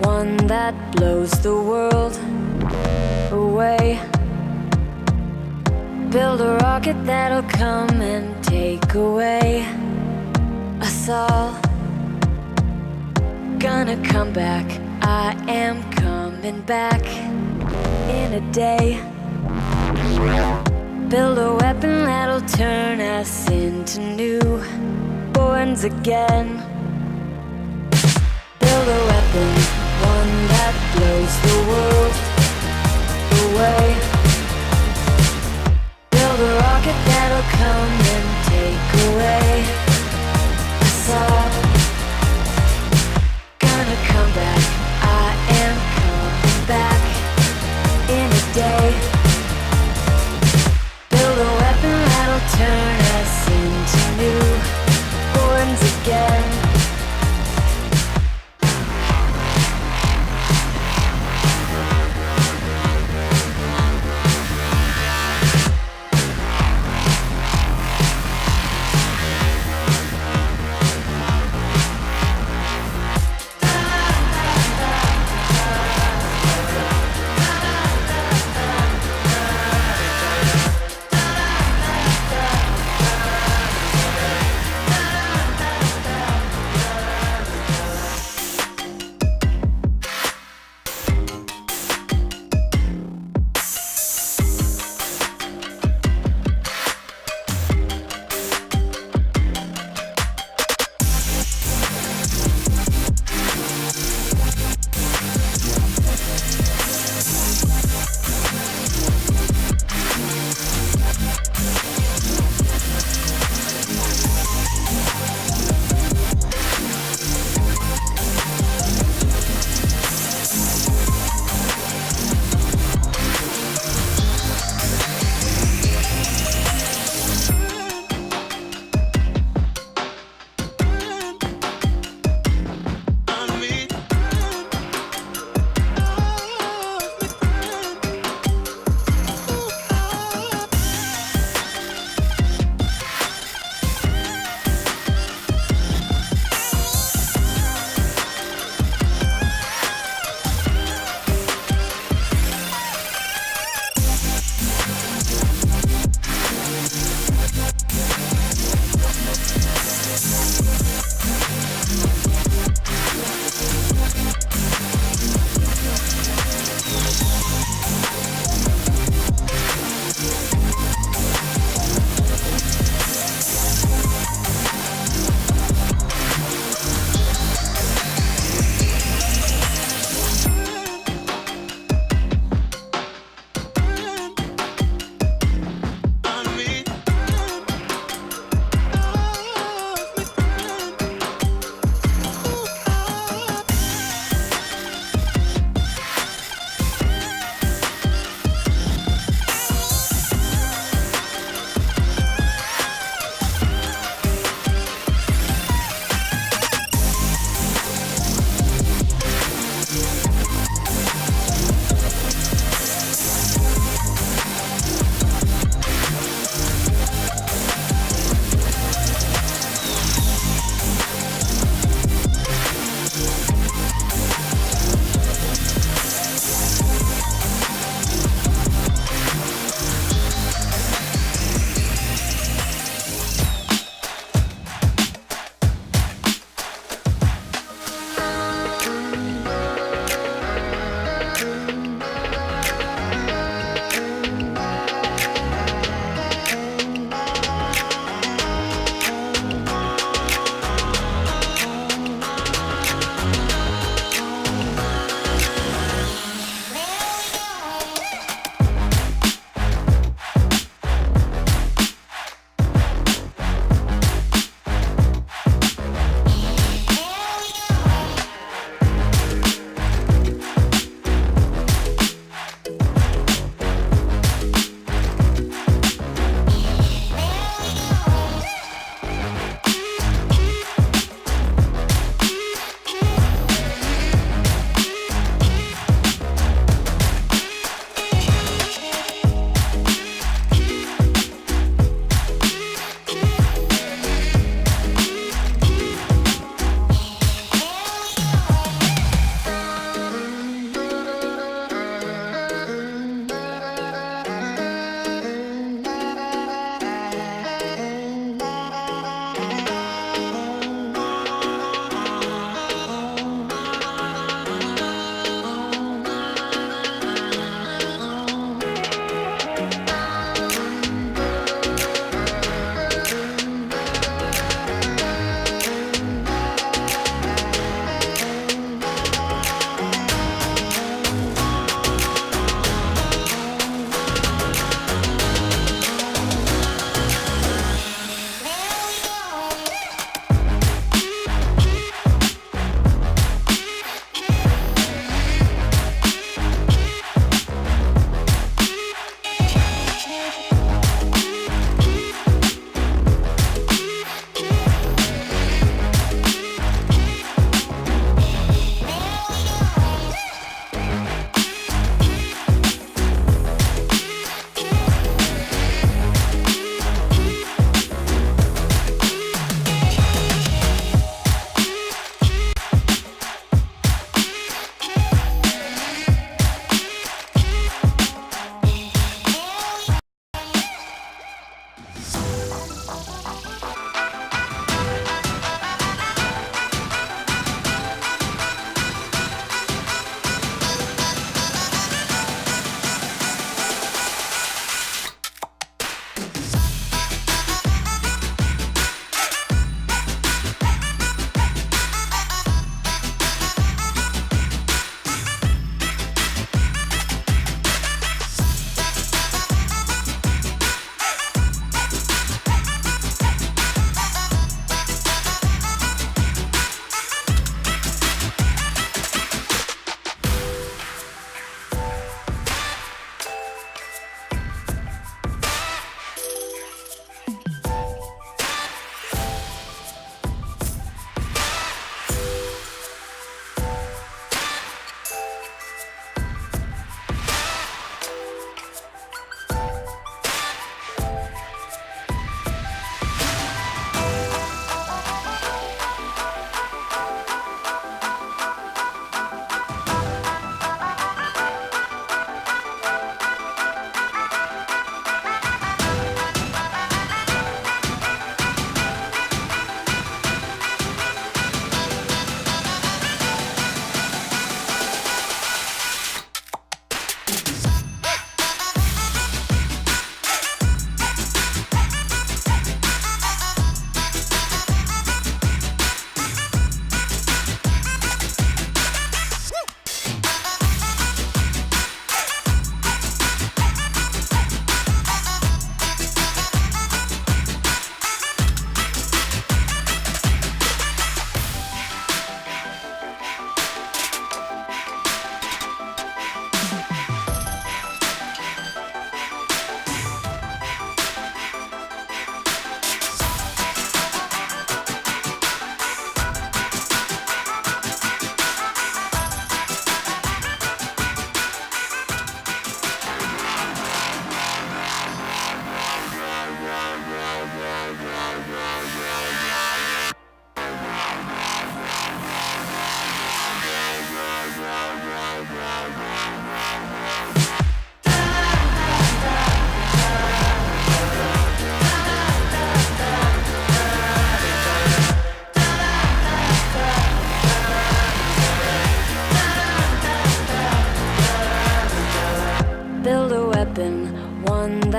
one that blows the world away. Build a rocket that'll come and take away us all. Gonna come back, I am coming back in a day. Build a weapon that'll turn us into newborns again. Build a weapon, one that blows the world away. Build a rocket that'll come and take away us all. Gonna come back, I am coming back in a day. Build a weapon that'll turn us into newborns again.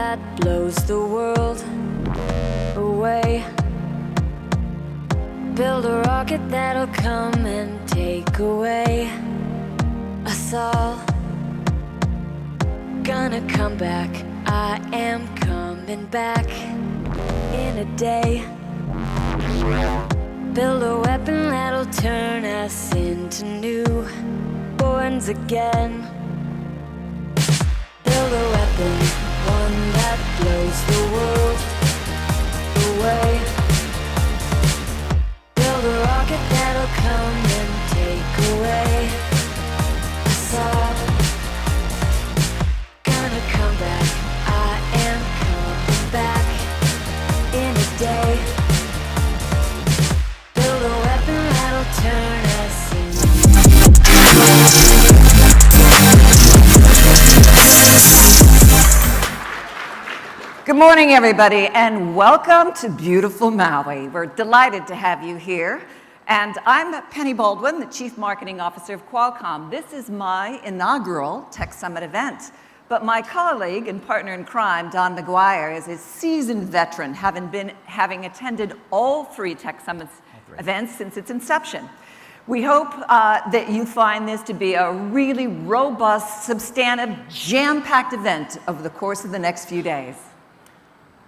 that blows the world away. Build a rocket that'll come and take away us all. Gonna come back, I am coming back in a day. Build a weapon that'll turn us into newborns again. Build a weapon, one that blows the world away. Build a rocket that'll come and take away us all. Gonna come back, I am coming back in a day. Build a weapon that'll turn us into. Good morning, everybody, and welcome to beautiful Maui. We're delighted to have you here. And I'm Penny Baldwin, the Chief Marketing Officer of Qualcomm. This is my inaugural Tech Summit event. But my colleague and partner in crime, Don McGuire, is a seasoned veteran, having attended all three Tech Summits events since its inception. We hope that you find this to be a really robust, substantive, jam-packed event over the course of the next few days.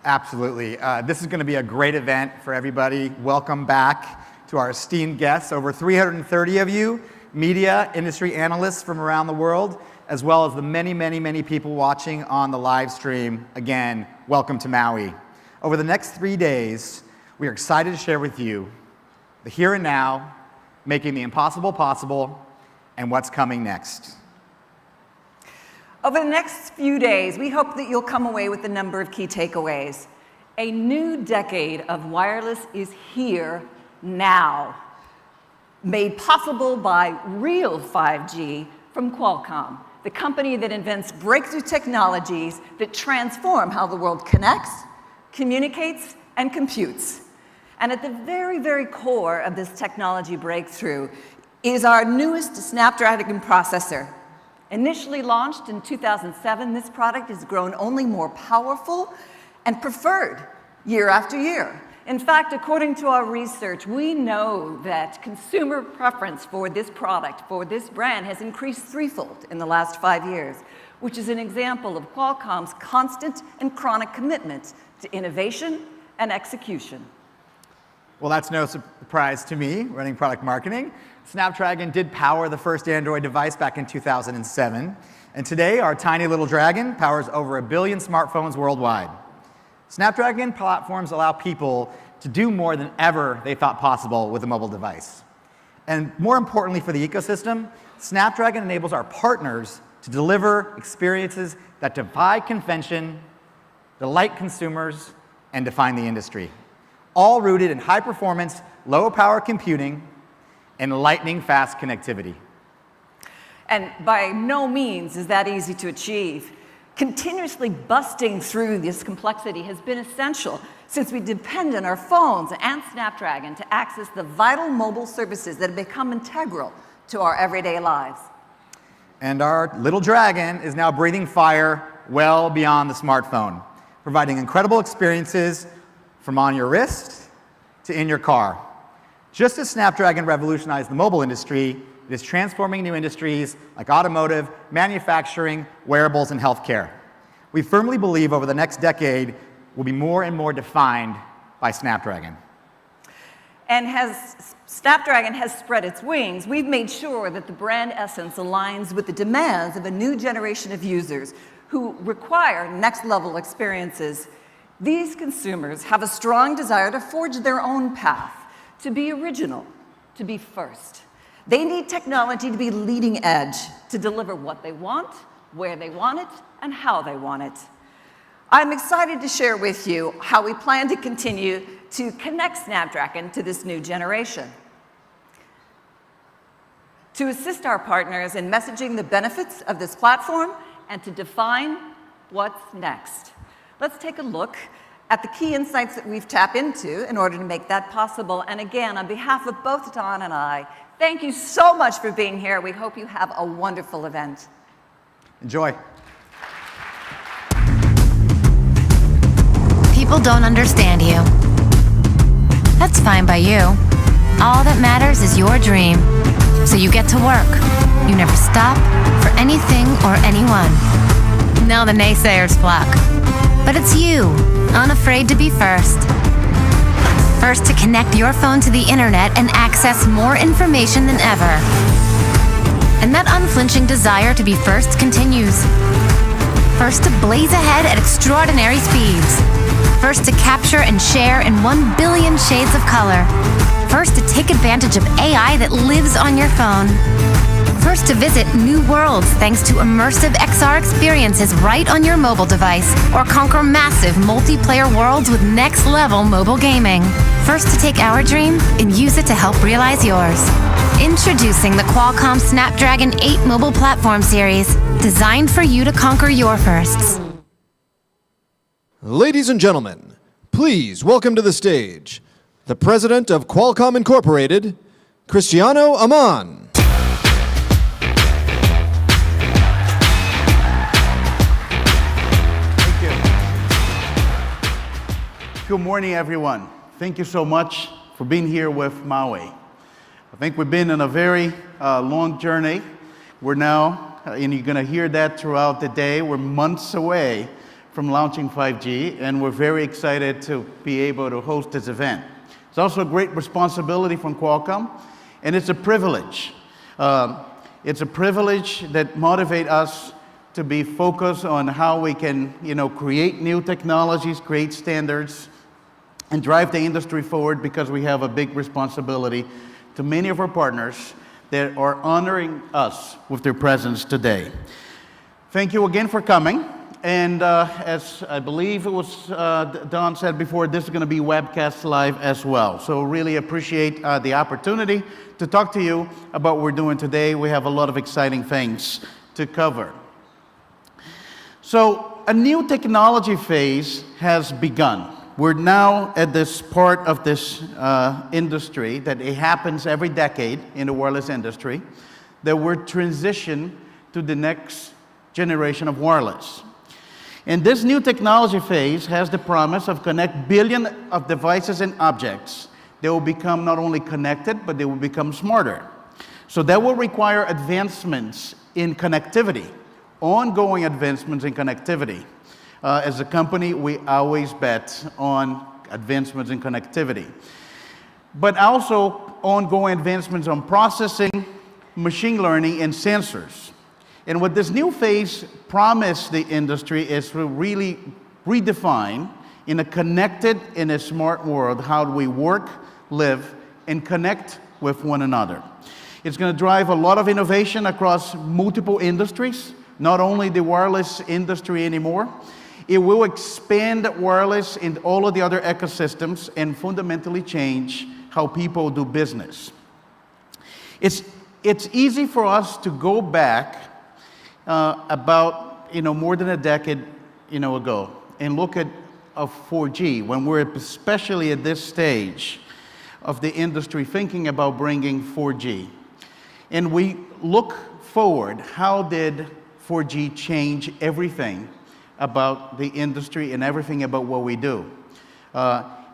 Absolutely. This is going to be a great event for everybody. Welcome back to our esteemed guests, over 330 of you, media, industry analysts from around the world, as well as the many, many, many people watching on the live stream. Again, welcome to Maui. Over the next 3 days, we are excited to share with you the here and now, making the impossible possible, and what's coming next. Over the next few days, we hope that you'll come away with a number of key takeaways. A new decade of wireless is here now, made possible by real 5G from Qualcomm, the company that invents breakthrough technologies that transform how the world connects, communicates, and computes. And at the very, very core of this technology breakthrough is our newest Snapdragon processor. Initially launched in 2007, this product has grown only more powerful and preferred year after year. In fact, according to our research, we know that consumer preference for this product, for this brand, has increased threefold in the last 5 years, which is an example of Qualcomm's constant and chronic commitment to innovation and execution. Well, that's no surprise to me, running product marketing. Snapdragon did power the first Android device back in 2007. And today, our tiny little dragon powers over 1 billion smartphones worldwide. Snapdragon platforms allow people to do more than ever they thought possible with a mobile device. And more importantly for the ecosystem, Snapdragon enables our partners to deliver experiences that defy convention, delight consumers, and define the industry. All rooted in high-performance, low-power computing and lightning-fast connectivity. And by no means is that easy to achieve. Continuously busting through this complexity has been essential since we depend on our phones and Snapdragon to access the vital mobile services that have become integral to our everyday lives. And our little dragon is now breathing fire well beyond the smartphone, providing incredible experiences from on your wrist to in your car. Just as Snapdragon revolutionized the mobile industry, it is transforming new industries like automotive, manufacturing, wearables, and healthcare. We firmly believe over the next decade will be more and more defined by Snapdragon. And as Snapdragon has spread its wings, we've made sure that the brand essence aligns with the demands of a new generation of users who require next-level experiences. These consumers have a strong desire to forge their own path, to be original, to be first. They need technology to be leading edge, to deliver what they want, where they want it, and how they want it. I'm excited to share with you how we plan to continue to connect Snapdragon to this new generation. To assist our partners in messaging the benefits of this platform and to define what's next. Let's take a look at the key insights that we've tapped into in order to make that possible. And again, on behalf of both Don and I, thank you so much for being here. We hope you have a wonderful event. Enjoy. people don't understand you. That's fine by you. All that matters is your dream. So you get to work. You never stop for anything or anyone. Now the naysayers flock. But it's you, unafraid to be first. First to connect your phone to the internet and access more information than ever. And that unflinching desire to be first continues. First to blaze ahead at extraordinary speeds. First to capture and share in 1 billion shades of color. First to take advantage of AI that lives on your phone. First to visit new worlds thanks to immersive XR experiences right on your mobile device, or conquer massive multiplayer worlds with next-level mobile gaming. First to take our dream and use it to help realize yours. Introducing the Qualcomm Snapdragon 8 mobile platform series, designed for you to conquer your firsts. Ladies and gentlemen, please welcome to the stage the president of Qualcomm Incorporated, Cristiano Amon. Thank you. Good morning, everyone. Thank you so much for being here with Maui. I think we've been on a very long journey. We're now, and you're going to hear that throughout the day, we're months away from launching 5G, and we're very excited to be able to host this event. It's also a great responsibility from Qualcomm, and it's a privilege. It's a privilege that motivates us to be focused on how we can, create new technologies, create standards, and drive the industry forward, because we have a big responsibility to many of our partners that are honoring us with their presence today. Thank you again for coming. And as I believe it was Don said before, this is going to be webcast live as well. So really appreciate the opportunity to talk to you about what we're doing today. We have a lot of exciting things to cover. So a new technology phase has begun. We're now at this part of this industry that it happens every decade in the wireless industry, that we're transitioning to the next generation of wireless. And this new technology phase has the promise of connect billions of devices and objects. They will become not only connected, but they will become smarter. So that will require advancements in connectivity, ongoing advancements in connectivity. As a company, we always bet on advancements in connectivity, but also ongoing advancements on processing, machine learning, and sensors. And what this new phase promised the industry is to really redefine, in a connected, in a smart world, how do we work, live, and connect with one another. It's going to drive a lot of innovation across multiple industries, not only the wireless industry anymore. It will expand wireless in all of the other ecosystems and fundamentally change how people do business. It's easy for us to go back about more than a decade ago and look at 4G, when we're especially at this stage of the industry thinking about bringing 4G. And we look forward, how did 4G change everything about the industry and everything about what we do?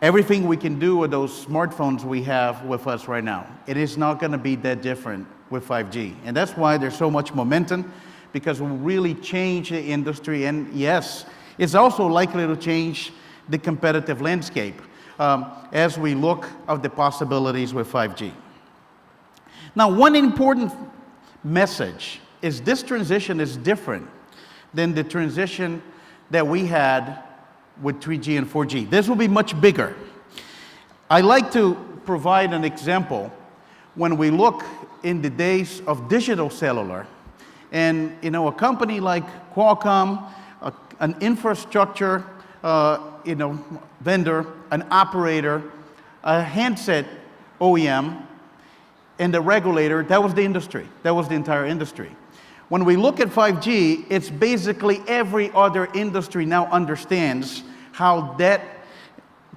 Everything we can do with those smartphones we have with us right now, it is not going to be that different with 5G. And that's why there's so much momentum, because we'll really change the industry. And yes, it's also likely to change the competitive landscape as we look at the possibilities with 5G. Now, one important message is this transition is different than the transition that we had with 3G and 4G. This will be much bigger. I like to provide an example when we look in the days of digital cellular, and a company like Qualcomm, an infrastructure vendor, an operator, a handset OEM, and the regulator, that was the industry. That was the entire industry. When we look at 5G, it's basically every other industry now understands how that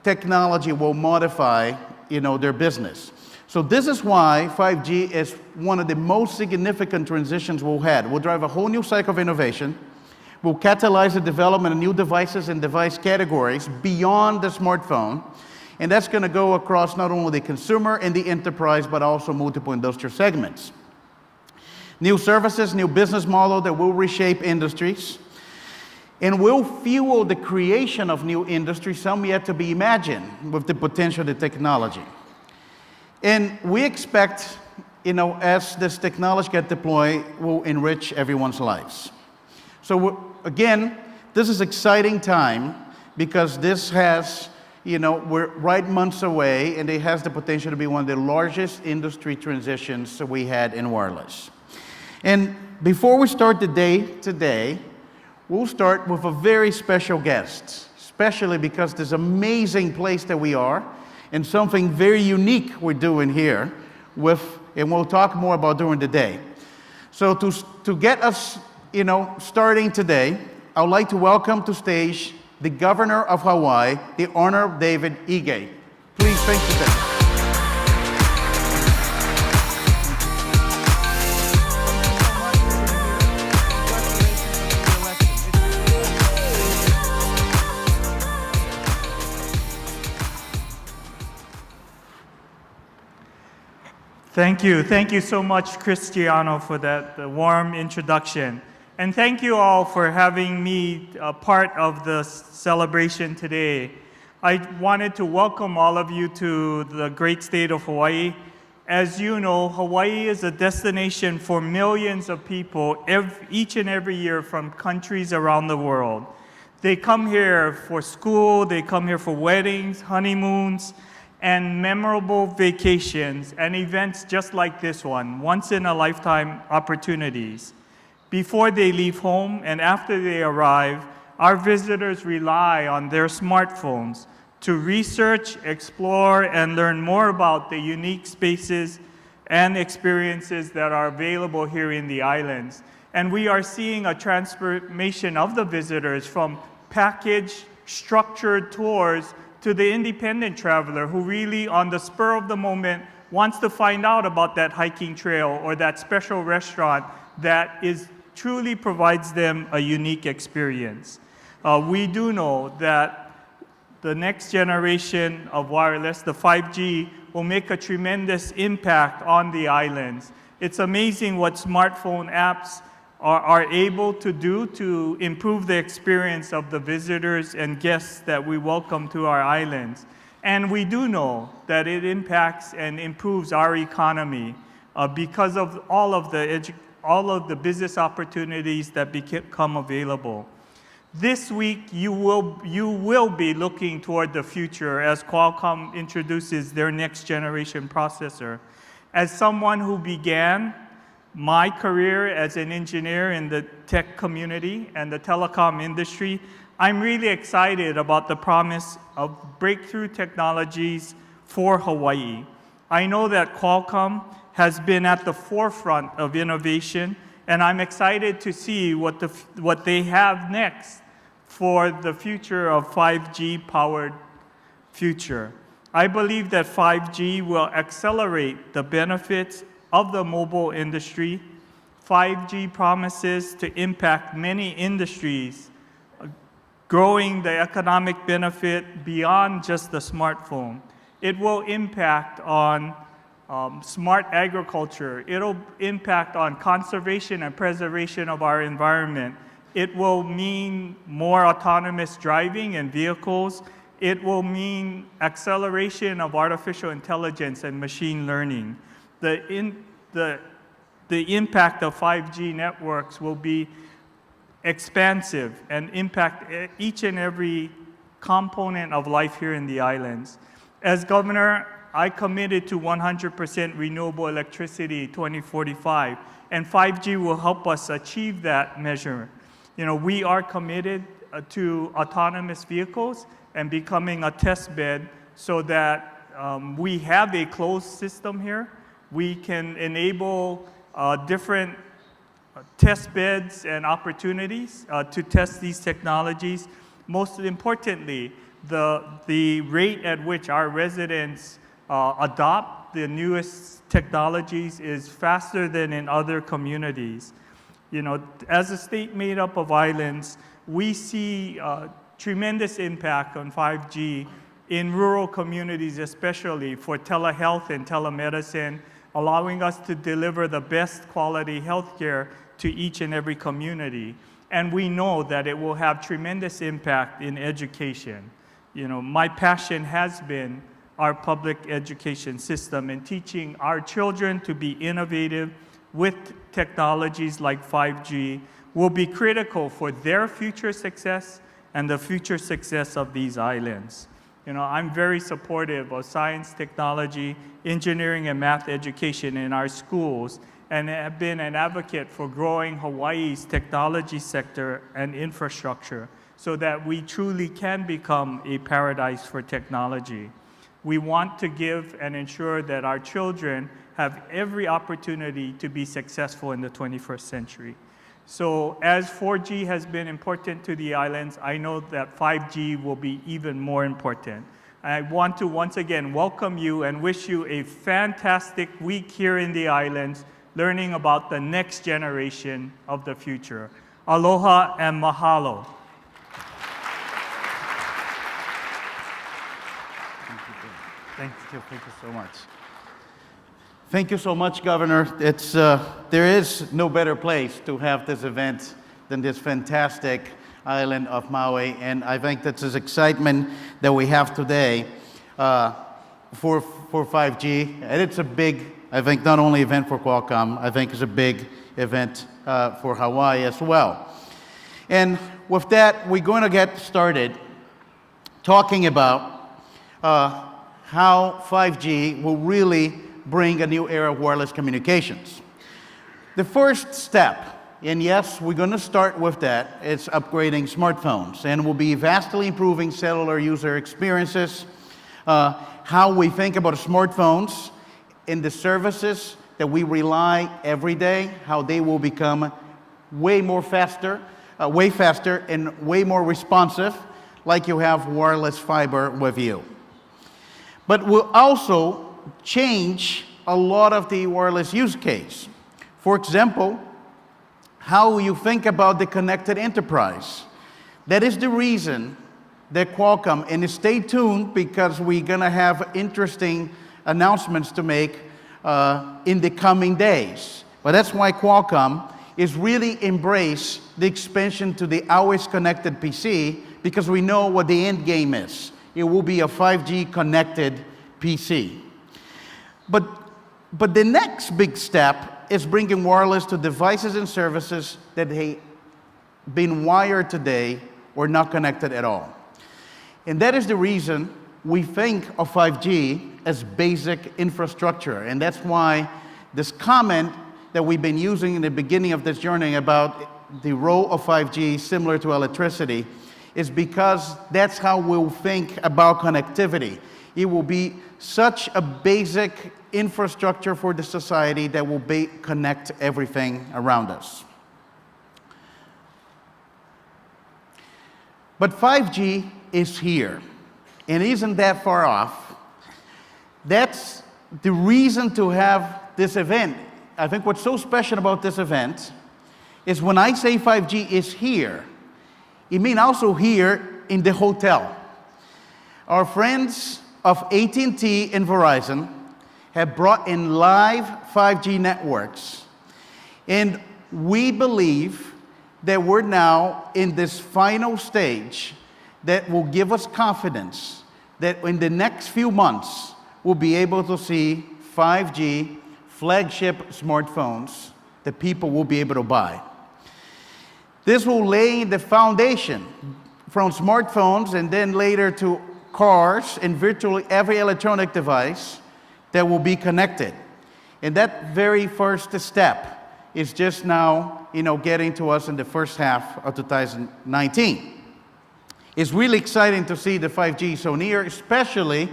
technology will modify, their business. So this is why 5G is one of the most significant transitions we'll have. We'll drive a whole new cycle of innovation. will catalyze the development of new devices and device categories beyond the smartphone. And that's going to go across not only the consumer and the enterprise, but also multiple industrial segments. New services, new business model that will reshape industries and will fuel the creation of new industries, some yet to be imagined, with the potential of the technology. And we expect, as this technology gets deployed, will enrich everyone's lives. So again, this is exciting time because this has, we're right months away, and it has the potential to be one of the largest industry transitions that we had in wireless. And before we start the day today, we'll start with a very special guest, especially because this amazing place that we are and something very unique we're doing here and we'll talk more about during the day. So to get us, starting today, I would like to welcome to stage the Governor of Hawaii, the Honorable David Ige. Please thank you, David. Thank you. Thank you so much, Cristiano, for that warm introduction. And thank you all for having me a part of the celebration today. I wanted to welcome all of you to the great state of Hawaii. As you know, Hawaii is a destination for millions of people each and every year from countries around the world. They come here for school, they come here for weddings, honeymoons, and memorable vacations and events just like this one, once-in-a-lifetime opportunities. Before they leave home and after they arrive, our visitors rely on their smartphones to research, explore, and learn more about the unique spaces and experiences that are available here in the islands. And we are seeing a transformation of the visitors from packaged, structured tours to the independent traveler who really, on the spur of the moment, wants to find out about that hiking trail or that special restaurant that truly provides them a unique experience. We do know that the next generation of wireless, the 5G, will make a tremendous impact on the islands. It's amazing what smartphone apps are able to do to improve the experience of the visitors and guests that we welcome to our islands. And we do know that it impacts and improves our economy because of all of the business opportunities that become available. This week, you will be looking toward the future as Qualcomm introduces their next generation processor. As someone who began my career as an engineer in the tech community and the telecom industry, I'm really excited about the promise of breakthrough technologies for Hawaii. I know that Qualcomm has been at the forefront of innovation, and I'm excited to see what they have next for the future of 5G-powered future. I believe that 5G will accelerate the benefits of the mobile industry. 5G promises to impact many industries, growing the economic benefit beyond just the smartphone. It will impact on smart agriculture. It'll impact on conservation and preservation of our environment. It will mean more autonomous driving in vehicles. It will mean acceleration of artificial intelligence and machine learning. The impact of 5G networks will be expansive and impact each and every component of life here in the islands. As governor, I committed to 100% renewable electricity 2045, and 5G will help us achieve that measure. We are committed to autonomous vehicles and becoming a test bed so that we have a closed system here. We can enable different test beds and opportunities to test these technologies. Most importantly, the rate at which our residents adopt the newest technologies is faster than in other communities. You know, as a state made up of islands, we see tremendous impact on 5G in rural communities, especially for telehealth and telemedicine, allowing us to deliver the best quality healthcare to each and every community. And we know that it will have tremendous impact in education. You know, my passion has been our public education system and teaching our children to be innovative with technologies like 5G will be critical for their future success and the future success of these islands. You know, I'm very supportive of science, technology, engineering, and math education in our schools, and have been an advocate for growing Hawaii's technology sector and infrastructure so that we truly can become a paradise for technology. We want to give and ensure that our children have every opportunity to be successful in the 21st century. So as 4G has been important to the islands, I know that 5G will be even more important. I want to once again welcome you and wish you a fantastic week here in the islands, learning about the next generation of the future. Aloha and mahalo. Thank you so much. Thank you so much, Governor. There is no better place to have this event than this fantastic island of Maui, and I think that's this excitement that we have today for 5G, and it's a big, I think, not only event for Qualcomm, I think it's a big event for Hawaii as well. And with that, we're going to get started talking about how 5G will really bring a new era of wireless communications. The first step, and yes, we're going to start with that, is upgrading smartphones, and we'll be vastly improving cellular user experiences, how we think about smartphones in the services that we rely every day, how they will become way faster and way more responsive, like you have wireless fiber with you. But we'll also change a lot of the wireless use case. For example, how you think about the connected enterprise. That is the reason that Qualcomm, and stay tuned because we're gonna have interesting announcements to make in the coming days. But that's why Qualcomm is really embrace the expansion to the always connected PC, because we know what the end game is. It will be a 5G connected PC. But the next big step is bringing wireless to devices and services that have been wired today or not connected at all. And that is the reason we think of 5G as basic infrastructure. And that's why this comment that we've been using in the beginning of this journey about the role of 5G similar to electricity is because that's how we'll think about connectivity. It will be such a basic infrastructure for the society that will connect everything around us. But 5G is here, and isn't that far off. That's the reason to have this event. I think what's so special about this event is when I say 5G is here, it means also here in the hotel. Our friends of AT&T and Verizon have brought in live 5G networks. And we believe that we're now in this final stage that will give us confidence that in the next few months, we'll be able to see 5G flagship smartphones that people will be able to buy. This will lay the foundation from smartphones and then later to cars and virtually every electronic device that will be connected. And that very first step is just now, getting to us in the first half of 2019. It's really exciting to see the 5G so near, especially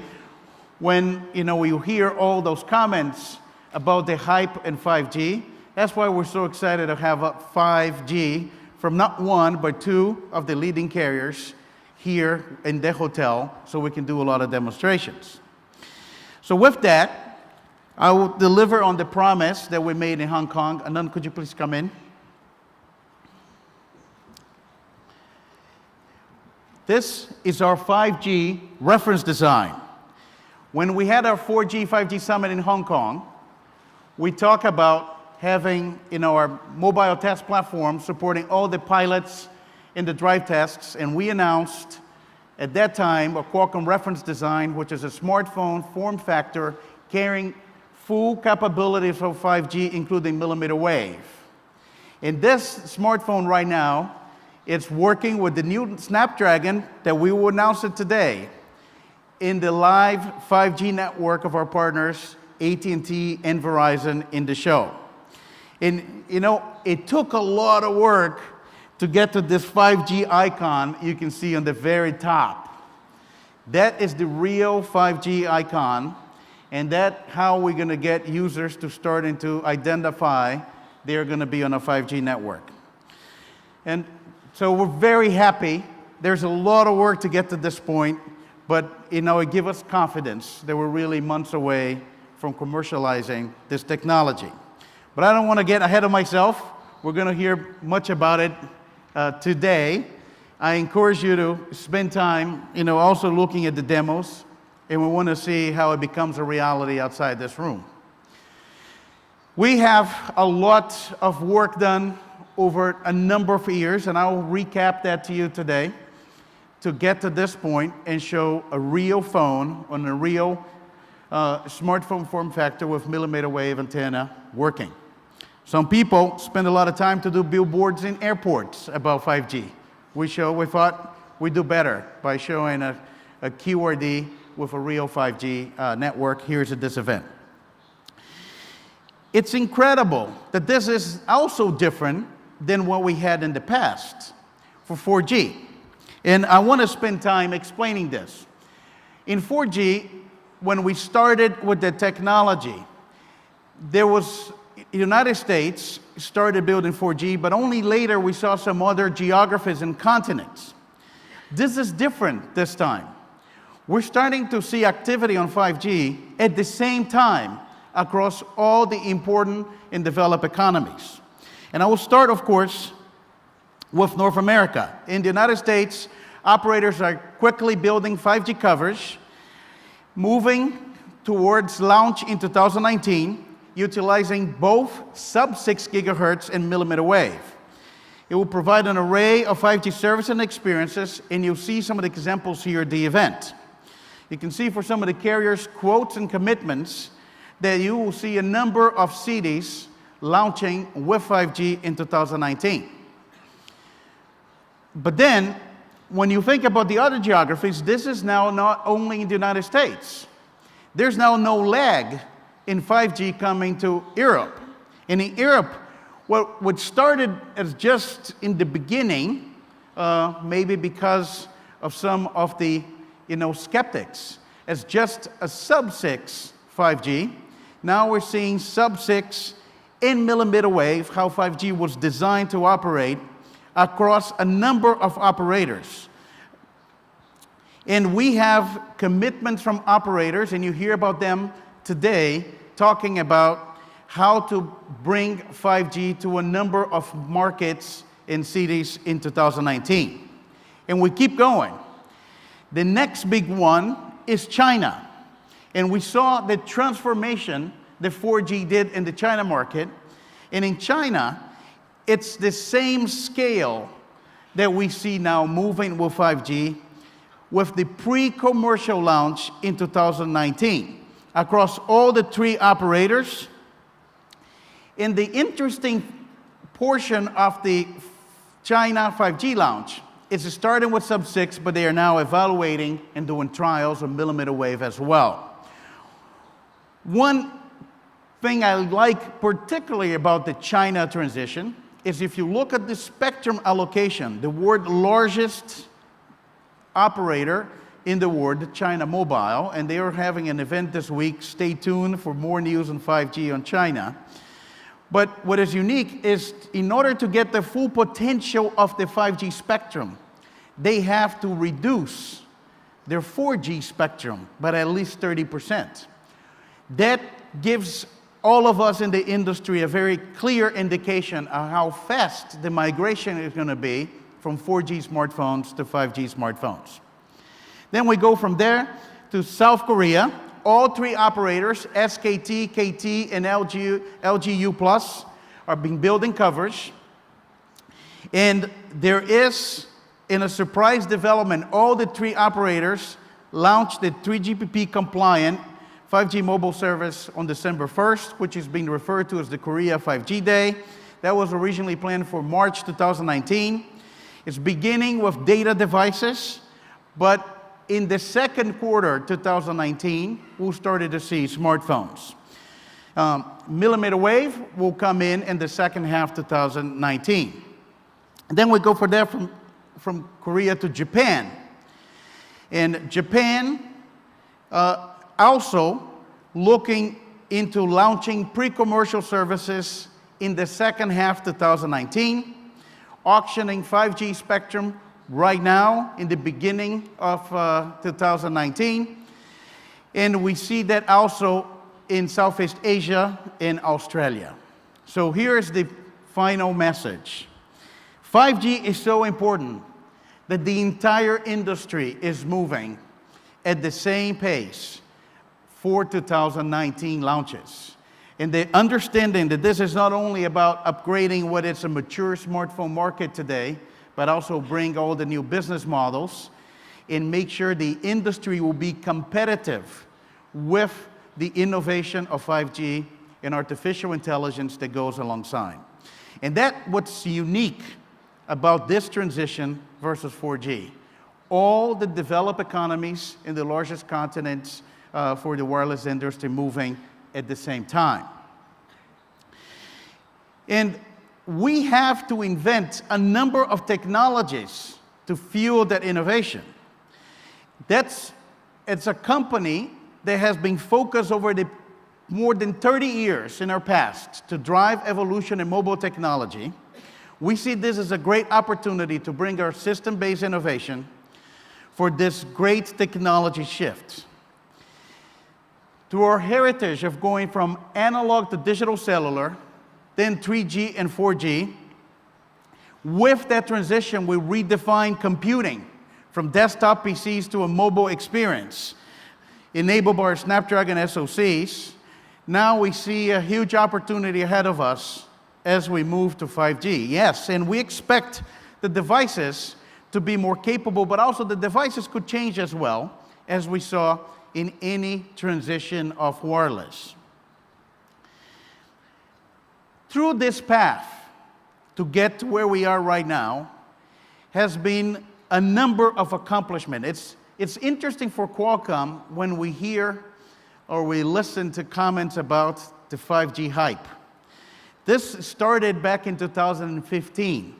when, you hear all those comments about the hype in 5G. That's why we're so excited to have a 5G from not one, but two of the leading carriers here in the hotel, so we can do a lot of demonstrations. So with that, I will deliver on the promise that we made in Hong Kong. Anand, could you please come in? This is our 5G reference design. When we had our 4G, 5G summit in Hong Kong, we talked about having our mobile test platform supporting all the pilots in the drive tests, and we announced at that time a Qualcomm reference design, which is a smartphone form factor carrying full capabilities of 5G, including millimeter wave. In this smartphone right now, it's working with the new Snapdragon that we will announce it today in the live 5G network of our partners, AT&T and Verizon, in the show. And it took a lot of work to get to this 5G icon you can see on the very top. That is the real 5G icon, and that's how we're going to get users to starting to identify they're going to be on a 5G network. And so we're very happy. There's a lot of work to get to this point, but it gives us confidence that we're really months away from commercializing this technology. But I don't want to get ahead of myself. We're going to hear much about it today. I encourage you to spend time, also looking at the demos, and we want to see how it becomes a reality outside this room. We have a lot of work done over a number of years, and I'll recap that to you today to get to this point and show a real phone on a real smartphone form factor with millimeter wave antenna working. Some people spend a lot of time to do billboards in airports about 5G. We thought we'd do better by showing a QRD with a real 5G network. Here's at this event. It's incredible that this is also different than what we had in the past for 4G. And I want to spend time explaining this. In 4G, when we started with the technology, the United States started building 4G, but only later we saw some other geographies and continents. This is different this time. We're starting to see activity on 5G at the same time across all the important and developed economies. And I will start, of course, with North America. In the United States, operators are quickly building 5G coverage, moving towards launch in 2019, utilizing both sub-6 gigahertz and millimeter wave. It will provide an array of 5G services and experiences, and you'll see some of the examples here at the event. You can see for some of the carriers' quotes and commitments that you will see a number of cities launching with 5G in 2019. But then, when you think about the other geographies, this is now not only in the United States. There's now no lag in 5G coming to Europe. And in Europe, what started as just in the beginning, maybe because of some of the skeptics, as just a sub-6 5G, now we're seeing sub-6 in millimeter wave, how 5G was designed to operate across a number of operators. And we have commitments from operators, and you hear about them today, talking about how to bring 5G to a number of markets and cities in 2019. And we keep going. The next big one is China. And we saw the transformation that 4G did in the China market. And in China, it's the same scale that we see now moving with 5G with the pre-commercial launch in 2019 across all the 3 operators. And the interesting portion of the China 5G launch is starting with sub-6, but they are now evaluating and doing trials of millimeter wave as well. One thing I like particularly about the China transition is if you look at the spectrum allocation, the world's largest operator in the world, China Mobile, and they are having an event this week. Stay tuned for more news on 5G on China. But what is unique is in order to get the full potential of the 5G spectrum, they have to reduce their 4G spectrum by at least 30%. That gives all of us in the industry a very clear indication of how fast the migration is going to be from 4G smartphones to 5G smartphones. Then we go from there to South Korea. All three operators, SKT, KT, and LGU+, are being building coverage. And there is, in a surprise development, all the three operators launched the 3GPP compliant 5G mobile service on December 1st, which is being referred to as the Korea 5G Day. That was originally planned for March 2019. It's beginning with data devices, but in the second quarter 2019, we'll start to see smartphones. Millimeter wave will come in the second half 2019. And then we go from there from Korea to Japan. And Japan also looking into launching pre-commercial services in the second half 2019, auctioning 5G spectrum right now in the beginning of 2019. And we see that also in Southeast Asia and Australia. So here's the final message. 5G is so important that the entire industry is moving at the same pace for 2019 launches. And the understanding that this is not only about upgrading what is a mature smartphone market today, but also bring all the new business models and make sure the industry will be competitive with the innovation of 5G and artificial intelligence that goes alongside. And that's what's unique about this transition versus 4G. All the developed economies in the largest continents for the wireless industry moving at the same time. And we have to invent a number of technologies to fuel that innovation. It's a company that has been focused over the more than 30 years in our past to drive evolution in mobile technology. We see this as a great opportunity to bring our system-based innovation for this great technology shift. Through our heritage of going from analog to digital cellular, then 3G and 4G, with that transition, we redefine computing from desktop PCs to a mobile experience, enabled by our Snapdragon SoCs. Now we see a huge opportunity ahead of us as we move to 5G. Yes, and we expect the devices to be more capable, but also the devices could change as well, as we saw in any transition of wireless. Through this path to get to where we are right now has been a number of accomplishments. It's interesting for Qualcomm when we hear or we listen to comments about the 5G hype. This started back in 2015,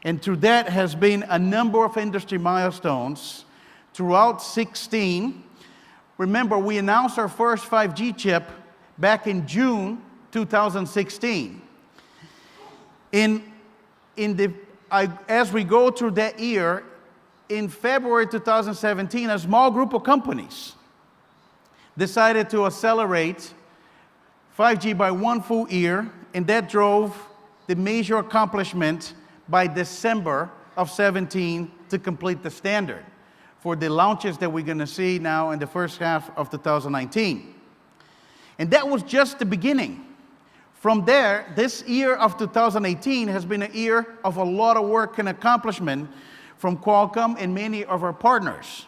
and through that has been a number of industry milestones throughout 2016. Remember, we announced our first 5G chip back in June 2016. As we go through that year, in February 2017, a small group of companies decided to accelerate 5G by one full year, and that drove the major accomplishment by December of 17 to complete the standard for the launches that we're going to see now in the first half of 2019. And that was just the beginning. From there, this year of 2018 has been a year of a lot of work and accomplishment from Qualcomm and many of our partners.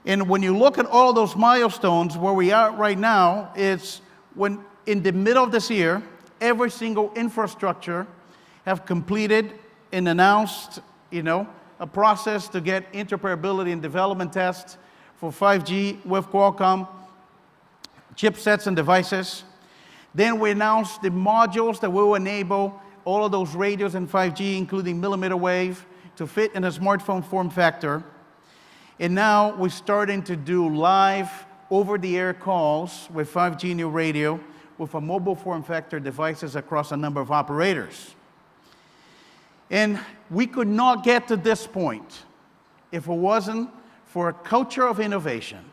And when you look at all those milestones, where we are right now is when in the middle of this year, every single infrastructure have completed and announced, a process to get interoperability and development tests for 5G with Qualcomm chipsets and devices. Then we announced the modules that will enable all of those radios in 5G, including millimeter wave, to fit in a smartphone form factor. And now we're starting to do live over-the-air calls with 5G new radio with a mobile form factor devices across a number of operators. And we could not get to this point if it wasn't for a culture of innovation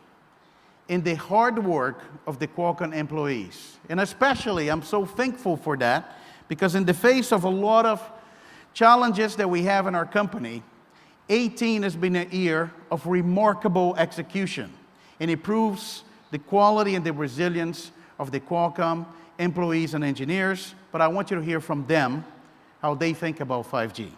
in the hard work of the Qualcomm employees. And especially, I'm so thankful for that, because in the face of a lot of challenges that we have in our company, 18 has been a year of remarkable execution, and it proves the quality and the resilience of the Qualcomm employees and engineers, but I want you to hear from them how they think about 5G.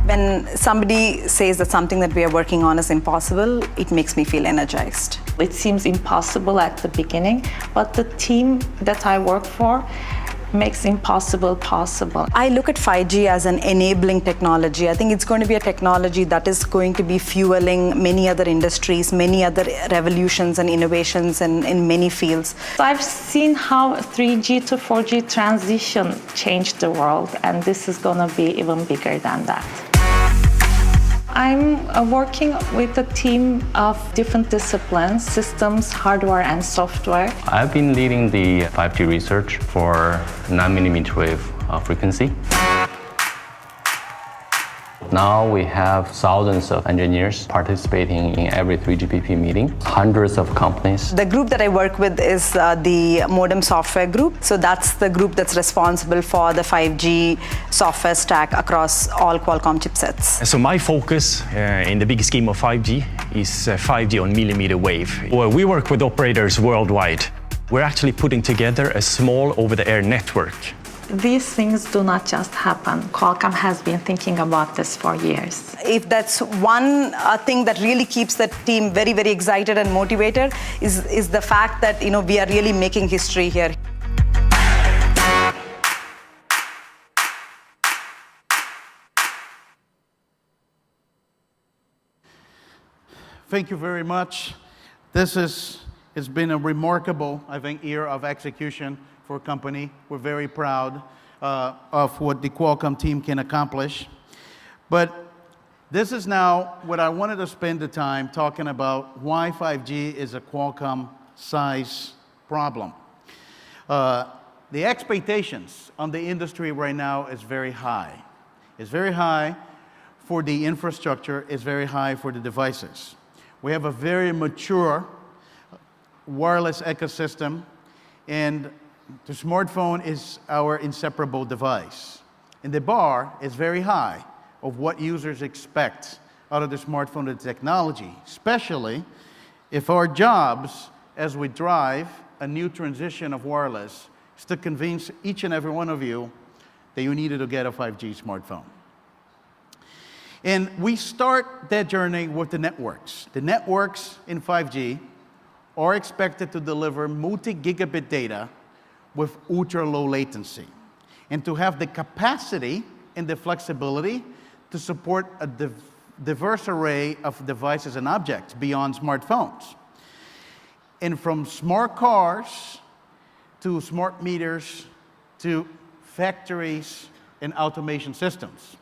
When somebody says that something that we are working on is impossible, it makes me feel energized. It seems impossible at the beginning, but the team that I work for makes impossible possible. I look at 5G as an enabling technology. I think it's going to be a technology that is going to be fueling many other industries, many other revolutions and innovations in many fields. I've seen how 3G to 4G transition changed the world, and this is going to be even bigger than that. I'm working with a team of different disciplines, systems, hardware, and software. I've been leading the 5G research for 9mm wave frequency. Now we have thousands of engineers participating in every 3GPP meeting, hundreds of companies. The group that I work with is the modem software group. So that's the group that's responsible for the 5G software stack across all Qualcomm chipsets. So my focus in the big scheme of 5G is 5G on millimeter wave. Well, we work with operators worldwide. We're actually putting together a small over-the-air network. These things do not just happen. Qualcomm has been thinking about this for years. If that's one thing that really keeps the team very, very excited and motivated is the fact that we are really making history here. Thank you very much. This has been a remarkable, I think, year of execution for a company. We're very proud of what the Qualcomm team can accomplish. But this is now what I wanted to spend the time talking about, why 5G is a Qualcomm size problem. The expectations on the industry right now is very high. It's very high for the infrastructure, it's very high for the devices. We have a very mature wireless ecosystem, and the smartphone is our inseparable device. And the bar is very high of what users expect out of the smartphone and technology, especially if our jobs as we drive a new transition of wireless is to convince each and every one of you that you needed to get a 5G smartphone. And we start that journey with the networks. The networks in 5G are expected to deliver multi-gigabit data with ultra-low latency, and to have the capacity and the flexibility to support a diverse array of devices and objects beyond smartphones. And from smart cars to smart meters to factories and automation systems.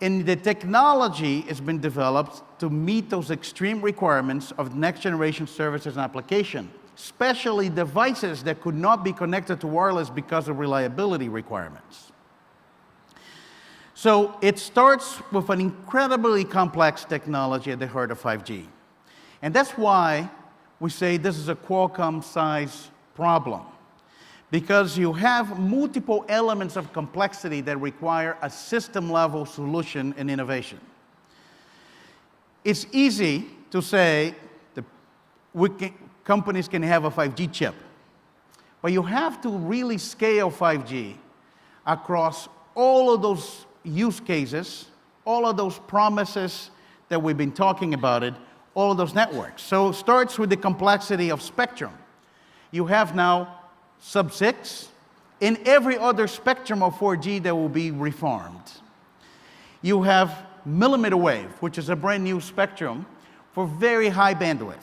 And the technology has been developed to meet those extreme requirements of next generation services and application, especially devices that could not be connected to wireless because of reliability requirements. So it starts with an incredibly complex technology at the heart of 5G. And that's why we say this is a Qualcomm size problem, because you have multiple elements of complexity that require a system-level solution and innovation. It's easy to say that companies can have a 5G chip, but you have to really scale 5G across all of those use cases, all of those promises that we've been talking about it, all of those networks. So it starts with the complexity of spectrum. You have now sub-6 and every other spectrum of 4G that will be reformed. You have millimeter wave, which is a brand new spectrum for very high bandwidth.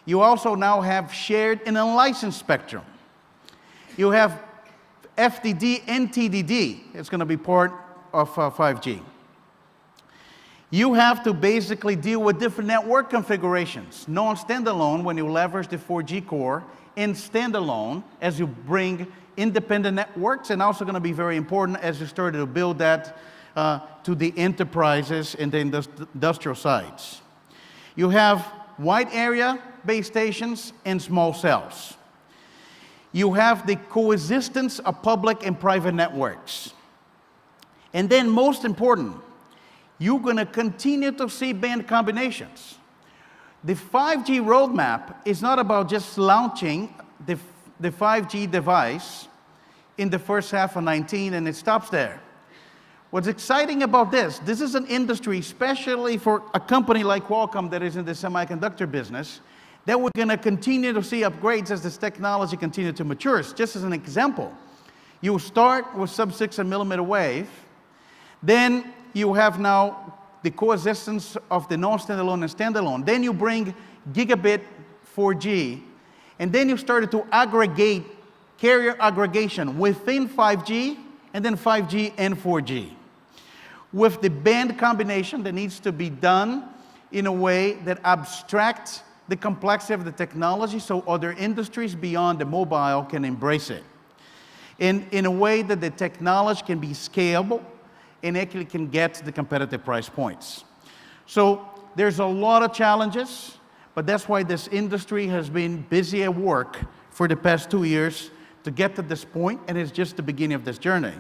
You also now have shared and unlicensed spectrum. You have FDD and TDD. It's going to be part of 5G. You have to basically deal with different network configurations. Non-standalone when you leverage the 4G core, and standalone as you bring independent networks, and also going to be very important as you start to build that to the enterprises and the industrial sites. You have wide area base stations and small cells. You have the coexistence of public and private networks. And then most important, you're going to continue to see band combinations. The 5G roadmap is not about just launching the 5G device in the first half of 19 and it stops there. What's exciting about this is an industry, especially for a company like Qualcomm that is in the semiconductor business, that we're going to continue to see upgrades as this technology continues to mature. Just as an example, you start with sub-6 and millimeter wave, then you have now the coexistence of the non-standalone and standalone. Then you bring gigabit 4G, and then you started to aggregate carrier aggregation within 5G, and then 5G and 4G. With the band combination that needs to be done in a way that abstracts the complexity of the technology so other industries beyond the mobile can embrace it. In a way that the technology can be scalable and actually can get to the competitive price points. So there's a lot of challenges, but that's why this industry has been busy at work for the past 2 years to get to this point, and it's just the beginning of this journey.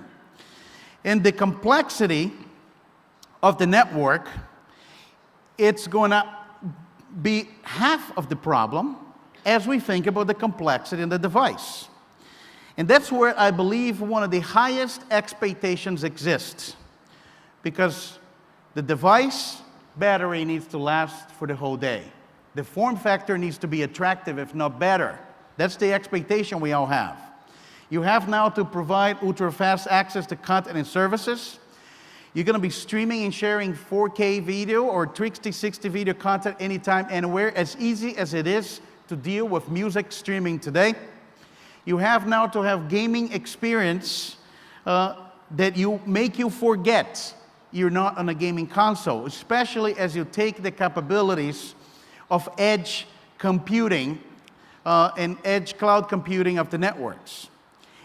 And the complexity of the network, it's going to be half of the problem as we think about the complexity in the device. And that's where I believe one of the highest expectations exists, because the device battery needs to last for the whole day. The form factor needs to be attractive, if not better. That's the expectation we all have. You have now to provide ultra-fast access to content and services. You're going to be streaming and sharing 4K video or 360 video content anytime, anywhere, as easy as it is to deal with music streaming today. You have now to have gaming experience that make you forget you're not on a gaming console, especially as you take the capabilities of edge computing and edge cloud computing of the networks.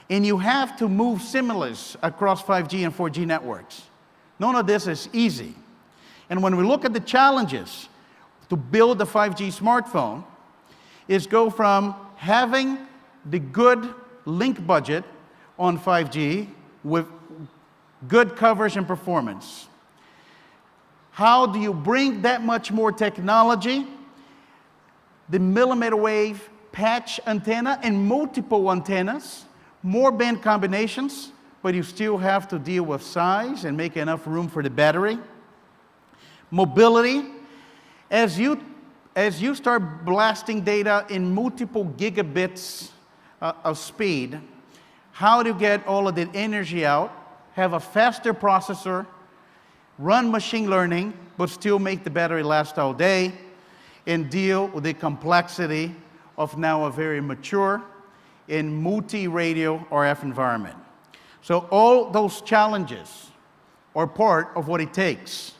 And you have to move seamless across 5G and 4G networks. None of this is easy. And when we look at the challenges to build a 5G smartphone, is go from having the good link budget on 5G with good coverage and performance. How do you bring that much more technology, the millimeter wave patch antenna and multiple antennas, more band combinations, but you still have to deal with size and make enough room for the battery. Mobility, as you start blasting data in multiple gigabits of speed, how to get all of the energy out, have a faster processor, run machine learning, but still make the battery last all day, and deal with the complexity of now a very mature and multi-radio RF environment. So all those challenges are part of what it takes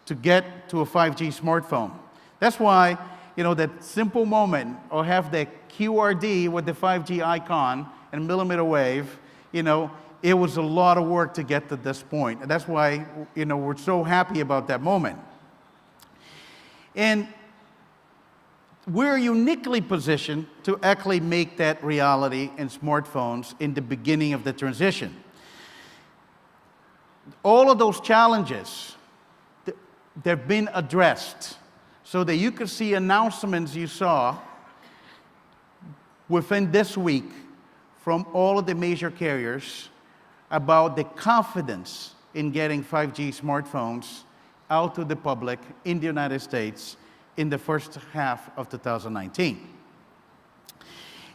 to get to a 5G smartphone. That's why, that simple moment, or have the QRD with the 5G icon and millimeter wave, it was a lot of work to get to this point. And that's why, we're so happy about that moment. And we're uniquely positioned to actually make that reality in smartphones in the beginning of the transition. All of those challenges, they've been addressed so that you could see announcements you saw within this week from all of the major carriers about the confidence in getting 5G smartphones out to the public in the United States in the first half of 2019.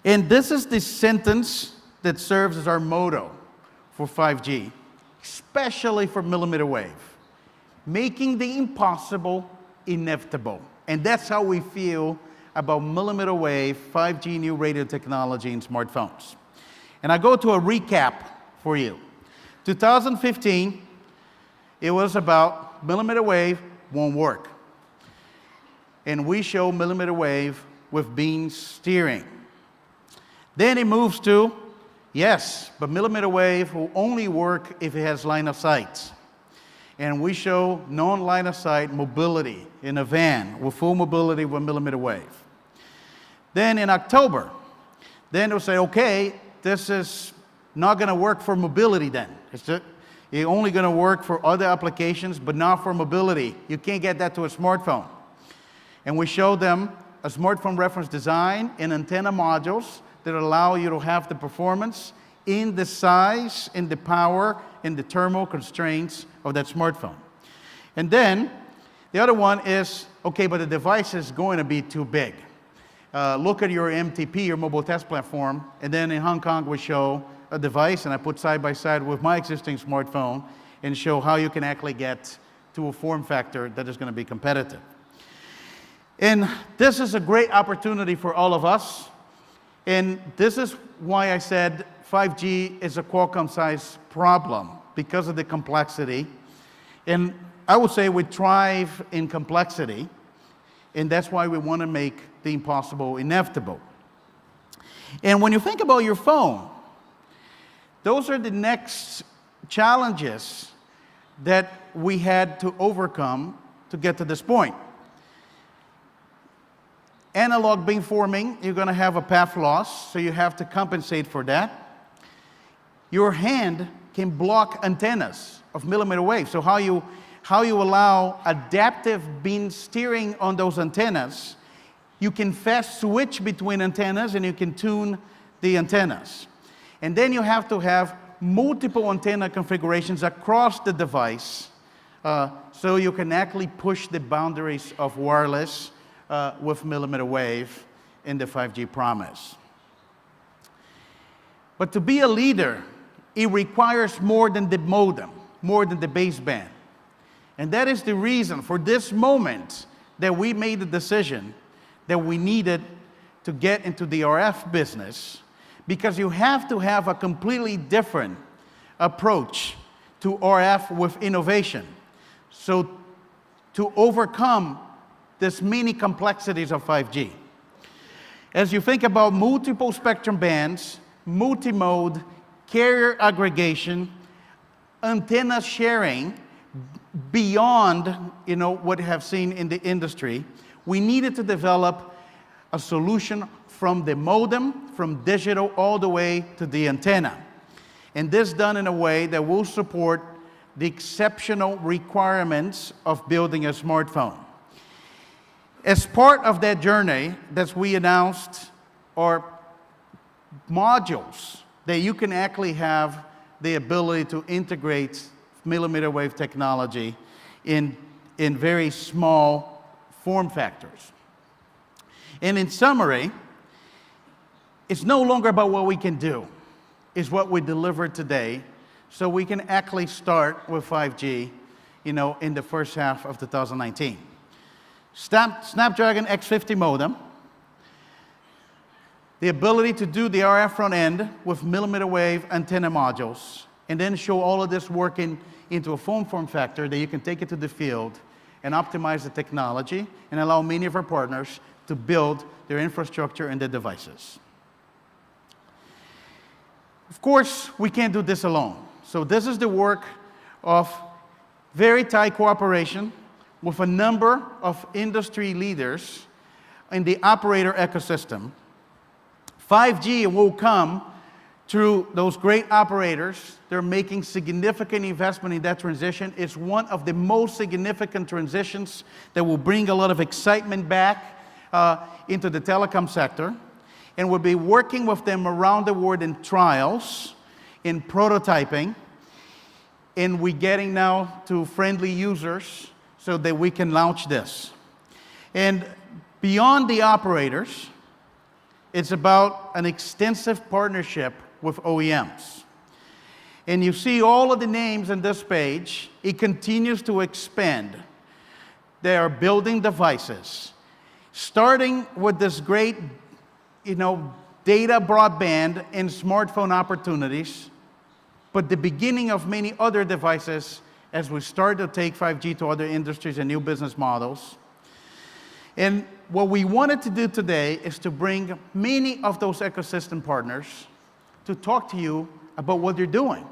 And this is the sentence that serves as our motto for 5G, especially for millimeter wave: making the impossible inevitable. And that's how we feel about millimeter wave 5G new radio technology in smartphones. And I go to a recap for you. 2015, it was about millimeter wave won't work. And we show millimeter wave with beam steering. Then it moves to, yes, but millimeter wave will only work if it has line of sight. And we show non-line of sight mobility in a van with full mobility with millimeter wave. Then in October, then they'll say, okay, this is not going to work for mobility then. It's only going to work for other applications, but not for mobility. You can't get that to a smartphone. And we show them a smartphone reference design and antenna modules that allow you to have the performance in the size, in the power, in the thermal constraints of that smartphone. And then the other one is, okay, but the device is going to be too big. Look at your MTP, your mobile test platform, and then in Hong Kong we show a device, and I put side by side with my existing smartphone and show how you can actually get to a form factor that is going to be competitive. And this is a great opportunity for all of us, and this is why I said 5G is a Qualcomm-sized problem, because of the complexity. And I would say we thrive in complexity, and that's why we want to make the impossible inevitable. And when you think about your phone, those are the next challenges that we had to overcome to get to this point. Analog beamforming, you're going to have a path loss, so you have to compensate for that. Your hand can block antennas of millimeter wave. So how you allow adaptive beam steering on those antennas, you can fast switch between antennas and you can tune the antennas. And then you have to have multiple antenna configurations across the device so you can actually push the boundaries of wireless with millimeter wave in the 5G promise. But to be a leader, it requires more than the modem, more than the baseband. And that is the reason for this moment that we made the decision that we needed to get into the RF business, because you have to have a completely different approach to RF with innovation. So to overcome this many complexities of 5G. As you think about multiple spectrum bands, multi-mode, carrier aggregation, antenna sharing, beyond what we have seen in the industry, we needed to develop a solution from the modem, from digital all the way to the antenna. And this done in a way that will support the exceptional requirements of building a smartphone. As part of that journey, that we announced are modules that you can actually have the ability to integrate millimeter wave technology in very small form factors. And in summary, it's no longer about what we can do, it's what we deliver today, so we can actually start with 5G, in the first half of 2019. Snapdragon X50 modem, the ability to do the RF front end with millimeter wave antenna modules, and then show all of this working into a form factor that you can take it to the field and optimize the technology and allow many of our partners to build their infrastructure and their devices. Of course, we can't do this alone. So this is the work of very tight cooperation with a number of industry leaders in the operator ecosystem. 5G will come through those great operators. They're making significant investment in that transition. It's one of the most significant transitions that will bring a lot of excitement back into the telecom sector. And we'll be working with them around the world in trials, in prototyping, and we're getting now to friendly users so that we can launch this. And beyond the operators, it's about an extensive partnership with OEMs. And you see all of the names on this page. It continues to expand. They are building devices, starting with this great, data broadband and smartphone opportunities, but the beginning of many other devices as we start to take 5G to other industries and new business models. And what we wanted to do today is to bring many of those ecosystem partners to talk to you about what they're doing,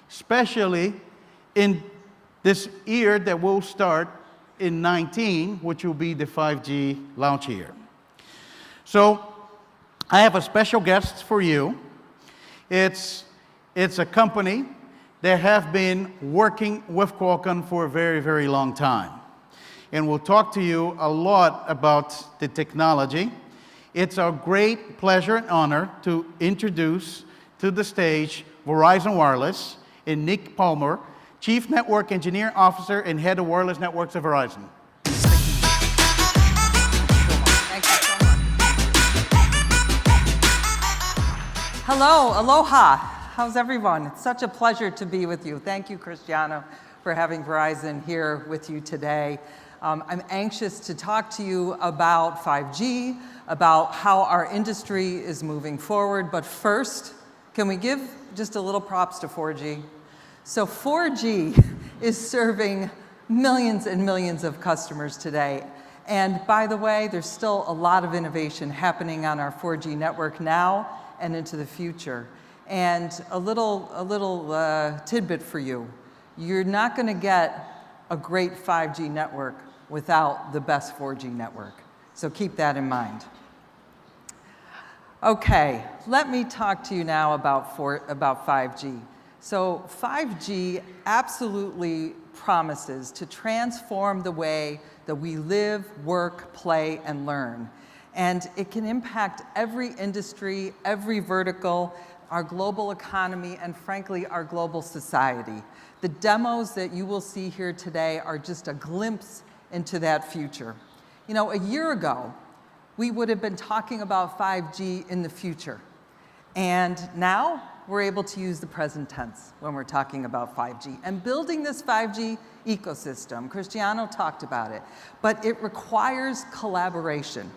especially in this year that will start in 2019, which will be the 5G launch year. So I have a special guest for you. It's a company that have been working with Qualcomm for a very, very long time. And we'll talk to you a lot about the technology. It's our great pleasure and honor to introduce to the stage Verizon Wireless and Nick Palmer, Chief Network Engineer Officer and Head of Wireless Networks at Verizon. Thank you so much. Hello, aloha. How's everyone? It's such a pleasure to be with you. Thank you, Cristiano, for having Verizon here with you today. I'm anxious to talk to you about 5G, about how our industry is moving forward. But first, can we give just a little props to 4G? So 4G is serving millions and millions of customers today. And by the way, there's still a lot of innovation happening on our 4G network now and into the future. And a little tidbit for you. You're not going to get a great 5G network without the best 4G network. So keep that in mind. Okay, let me talk to you now about 5G. So 5G absolutely promises to transform the way that we live, work, play, and learn. And it can impact every industry, every vertical, our global economy, and frankly, our global society. The demos that you will see here today are just a glimpse into that future. You know, a year ago, we would have been talking about 5G in the future. And now, we're able to use the present tense when we're talking about 5G. And building this 5G ecosystem, Cristiano talked about it, but it requires collaboration.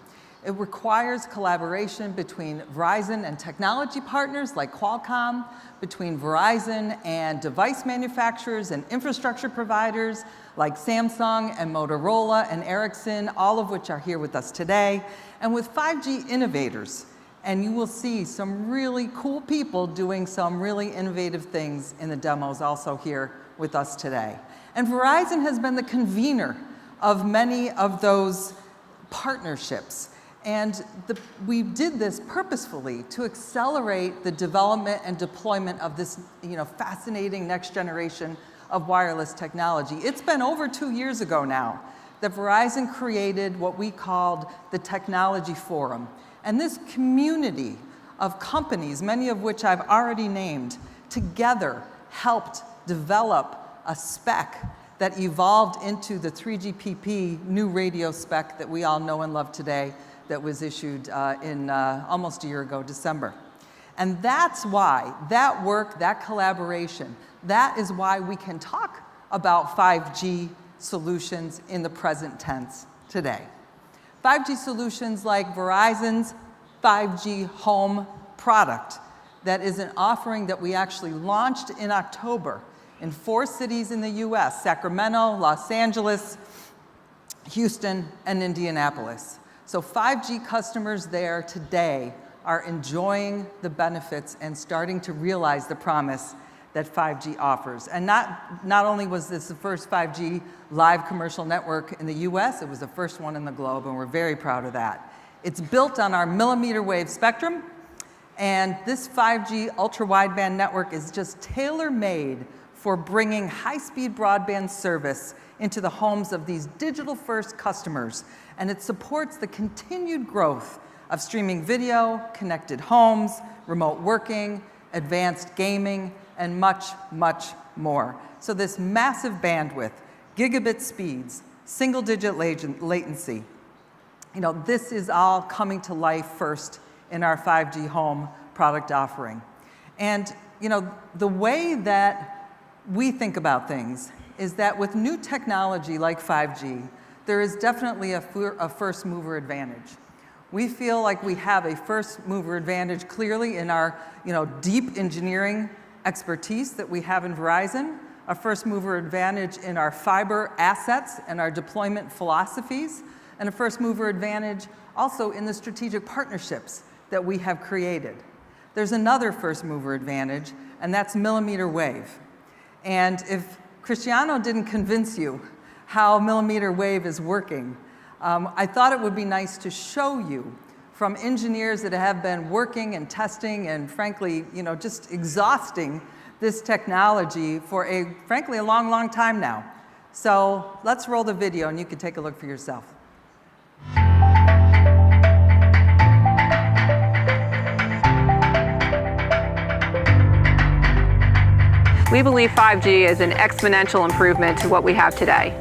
It requires collaboration between Verizon and technology partners like Qualcomm, between Verizon and device manufacturers and infrastructure providers like Samsung and Motorola and Ericsson, all of which are here with us today, and with 5G innovators. And you will see some really cool people doing some really innovative things in the demos also here with us today. And Verizon has been the convener of many of those partnerships. And we did this purposefully to accelerate the development and deployment of this fascinating next generation of wireless technology. It's been over 2 years ago now that Verizon created what we called the Technology Forum. And this community of companies, many of which I've already named, together helped develop a spec that evolved into the 3GPP new radio spec that we all know and love today, that was issued in almost a year ago, December. And that's why that work, that collaboration, that is why we can talk about 5G solutions in the present tense today. 5G solutions like Verizon's 5G Home product, that is an offering that we actually launched in October in 4 cities in the US, Sacramento, Los Angeles, Houston, and Indianapolis. So 5G customers there today are enjoying the benefits and starting to realize the promise that 5G offers. And not only was this the first 5G live commercial network in the US, it was the first one in the globe, and we're very proud of that. It's built on our millimeter wave spectrum, and this 5G ultra-wideband network is just tailor-made for bringing high-speed broadband service into the homes of these digital-first customers, and it supports the continued growth of streaming video, connected homes, remote working, advanced gaming, and much, much more. So this massive bandwidth, gigabit speeds, single-digit latency, this is all coming to life first in our 5G Home product offering. And, the way that we think about things is that with new technology like 5G, there is definitely a first mover advantage. We feel like we have a first mover advantage clearly in our deep engineering expertise that we have in Verizon, a first mover advantage in our fiber assets and our deployment philosophies, and a first mover advantage also in the strategic partnerships that we have created. There's another first mover advantage, and that's millimeter wave. And if Cristiano didn't convince you how millimeter wave is working, I thought it would be nice to show you from engineers that have been working and testing and frankly, just exhausting this technology for frankly, a long, long time now. So let's roll the video and you can take a look for yourself. We believe 5G is an exponential improvement to what we have today.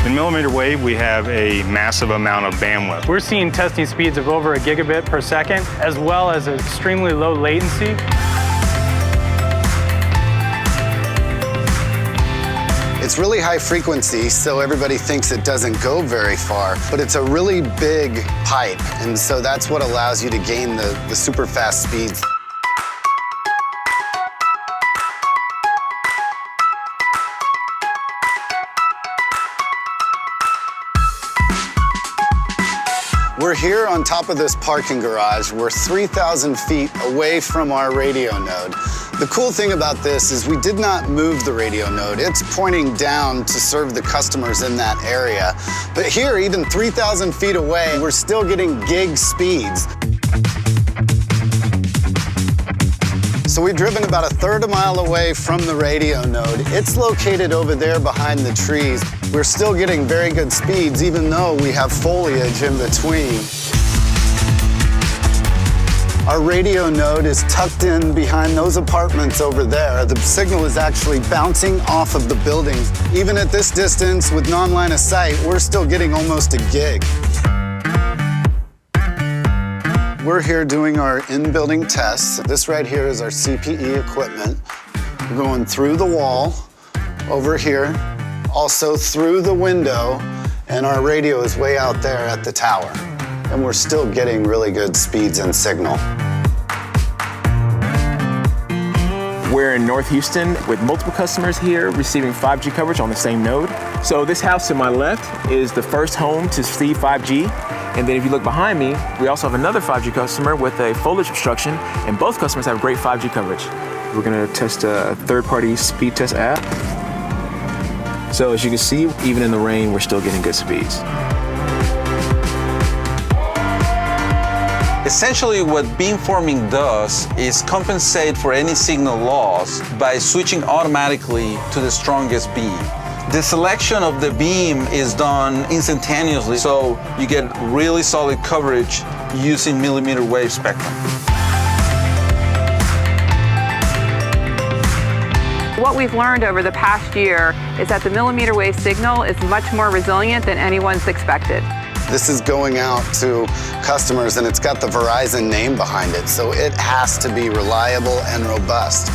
In millimeter wave, we have a massive amount of bandwidth. We're seeing testing speeds of over a gigabit per second, as well as extremely low latency. It's really high frequency, so everybody thinks it doesn't go very far, but it's a really big pipe, and so that's what allows you to gain the super fast speeds. We're here on top of this parking garage. We're 3,000 feet away from our radio node. The cool thing about this is we did not move the radio node. It's pointing down to serve the customers in that area. But here, even 3,000 feet away, we're still getting gig speeds. So we've driven about 1/3 mile away from the radio node. It's located over there behind the trees. We're still getting very good speeds, even though we have foliage in between. Our radio node is tucked in behind those apartments over there. The signal is actually bouncing off of the buildings. Even at this distance, with non-line of sight, we're still getting almost a gig. We're here doing our in-building tests. This right here is our CPE equipment. We're going through the wall, over here, also through the window, and our radio is way out there at the tower. And we're still getting really good speeds and signal. We're in North Houston with multiple customers here receiving 5G coverage on the same node. So this house to my left is the first home to receive 5G. And then if you look behind me, we also have another 5G customer with a foliage obstruction, and both customers have great 5G coverage. We're gonna test a third-party speed test app. So as you can see, even in the rain, we're still getting good speeds. Essentially, what beamforming does is compensate for any signal loss by switching automatically to the strongest beam. The selection of the beam is done instantaneously, so you get really solid coverage using millimeter wave spectrum. What we've learned over the past year is that the millimeter wave signal is much more resilient than anyone's expected. This is going out to customers, and it's got the Verizon name behind it, so it has to be reliable and robust.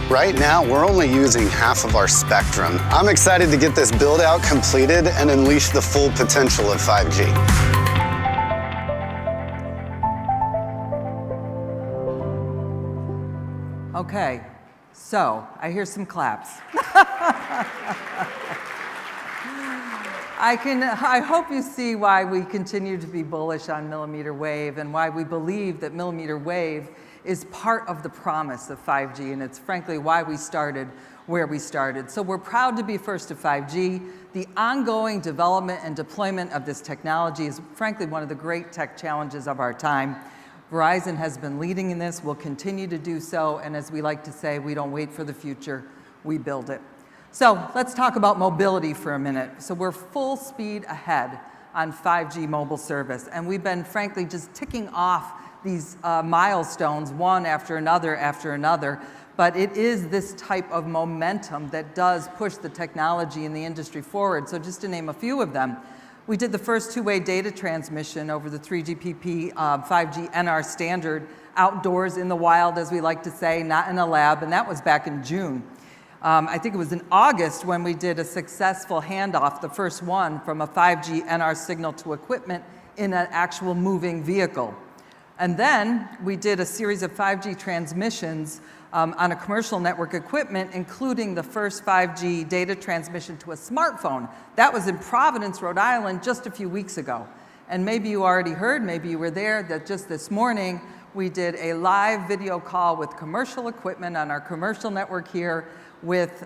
Right now, we're only using half of our spectrum. I'm excited to get this build out completed and unleash the full potential of 5G. Okay, so I hear some claps. I hope you see why we continue to be bullish on millimeter wave and why we believe that millimeter wave is part of the promise of 5G, and it's frankly why we started where we started. So we're proud to be first to 5G. The ongoing development and deployment of this technology is frankly one of the great tech challenges of our time. Verizon has been leading in this, will continue to do so, and as we like to say, we don't wait for the future, we build it. So let's talk about mobility for a minute. So we're full speed ahead on 5G mobile service, and we've been frankly just ticking off these milestones one after another, but it is this type of momentum that does push the technology in the industry forward. So just to name a few of them, we did the first two-way data transmission over the 3GPP 5G NR standard outdoors in the wild, as we like to say, not in a lab, and that was back in June. I think it was in August when we did a successful handoff, the first one, from a 5G NR signal to equipment in an actual moving vehicle. And then we did a series of 5G transmissions on a commercial network equipment, including the first 5G data transmission to a smartphone. That was in Providence, Rhode Island, just a few weeks ago. And maybe you already heard, maybe you were there, that just this morning we did a live video call with commercial equipment on our commercial network here with 2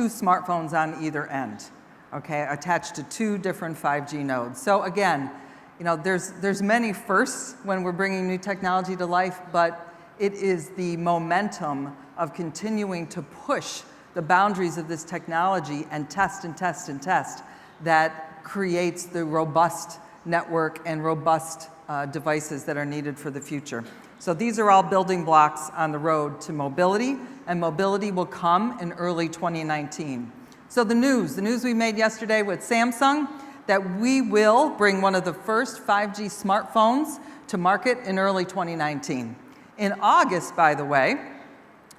smartphones on either end. okay, attached to 2 different 5G nodes. So again, you know, there's many firsts when we're bringing new technology to life, but it is the momentum of continuing to push the boundaries of this technology and test and test and test that creates the robust network and robust devices that are needed for the future. So these are all building blocks on the road to mobility, and mobility will come in early 2019. So the news we made yesterday with Samsung, that we will bring one of the first 5G smartphones to market in early 2019. In August, by the way,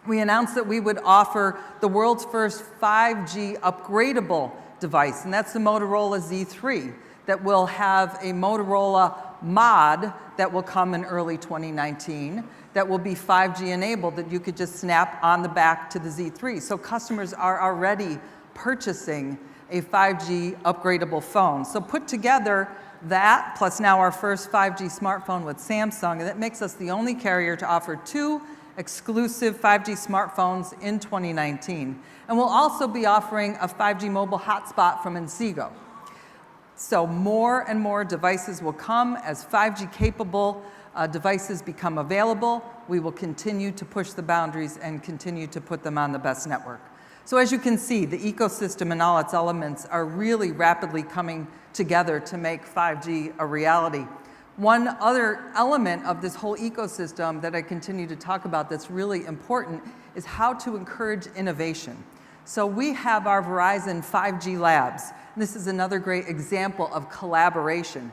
we announced that we would offer the world's first 5G upgradable device, and that's the Motorola Z3, that will have a Motorola mod that will come in early 2019 that will be 5G enabled, that you could just snap on the back to the Z3. So customers are already purchasing a 5G upgradable phone. So put together that, plus now our first 5G smartphone with Samsung, and that makes us the only carrier to offer 2 exclusive 5G smartphones in 2019. And we'll also be offering a 5G mobile hotspot from Inseego. So more and more devices will come as 5G capable devices become available. We will continue to push the boundaries and continue to put them on the best network. So as you can see, the ecosystem and all its elements are really rapidly coming together to make 5G a reality. One other element of this whole ecosystem that I continue to talk about that's really important is how to encourage innovation. So we have our Verizon 5G labs. This is another great example of collaboration.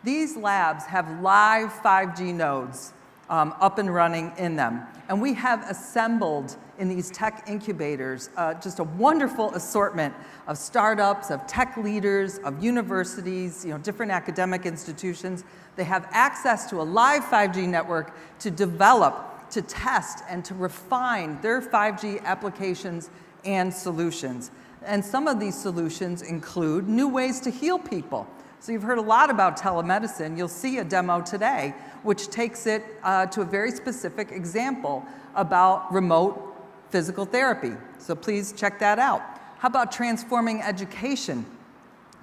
These labs have live 5G nodes up and running in them. And we have assembled in these tech incubators just a wonderful assortment of startups, of tech leaders, of universities, different academic institutions. They have access to a live 5G network to develop, to test, and to refine their 5G applications and solutions. And some of these solutions include new ways to heal people. So you've heard a lot about telemedicine. You'll see a demo today which takes it to a very specific example about remote physical therapy. So please check that out. How about transforming education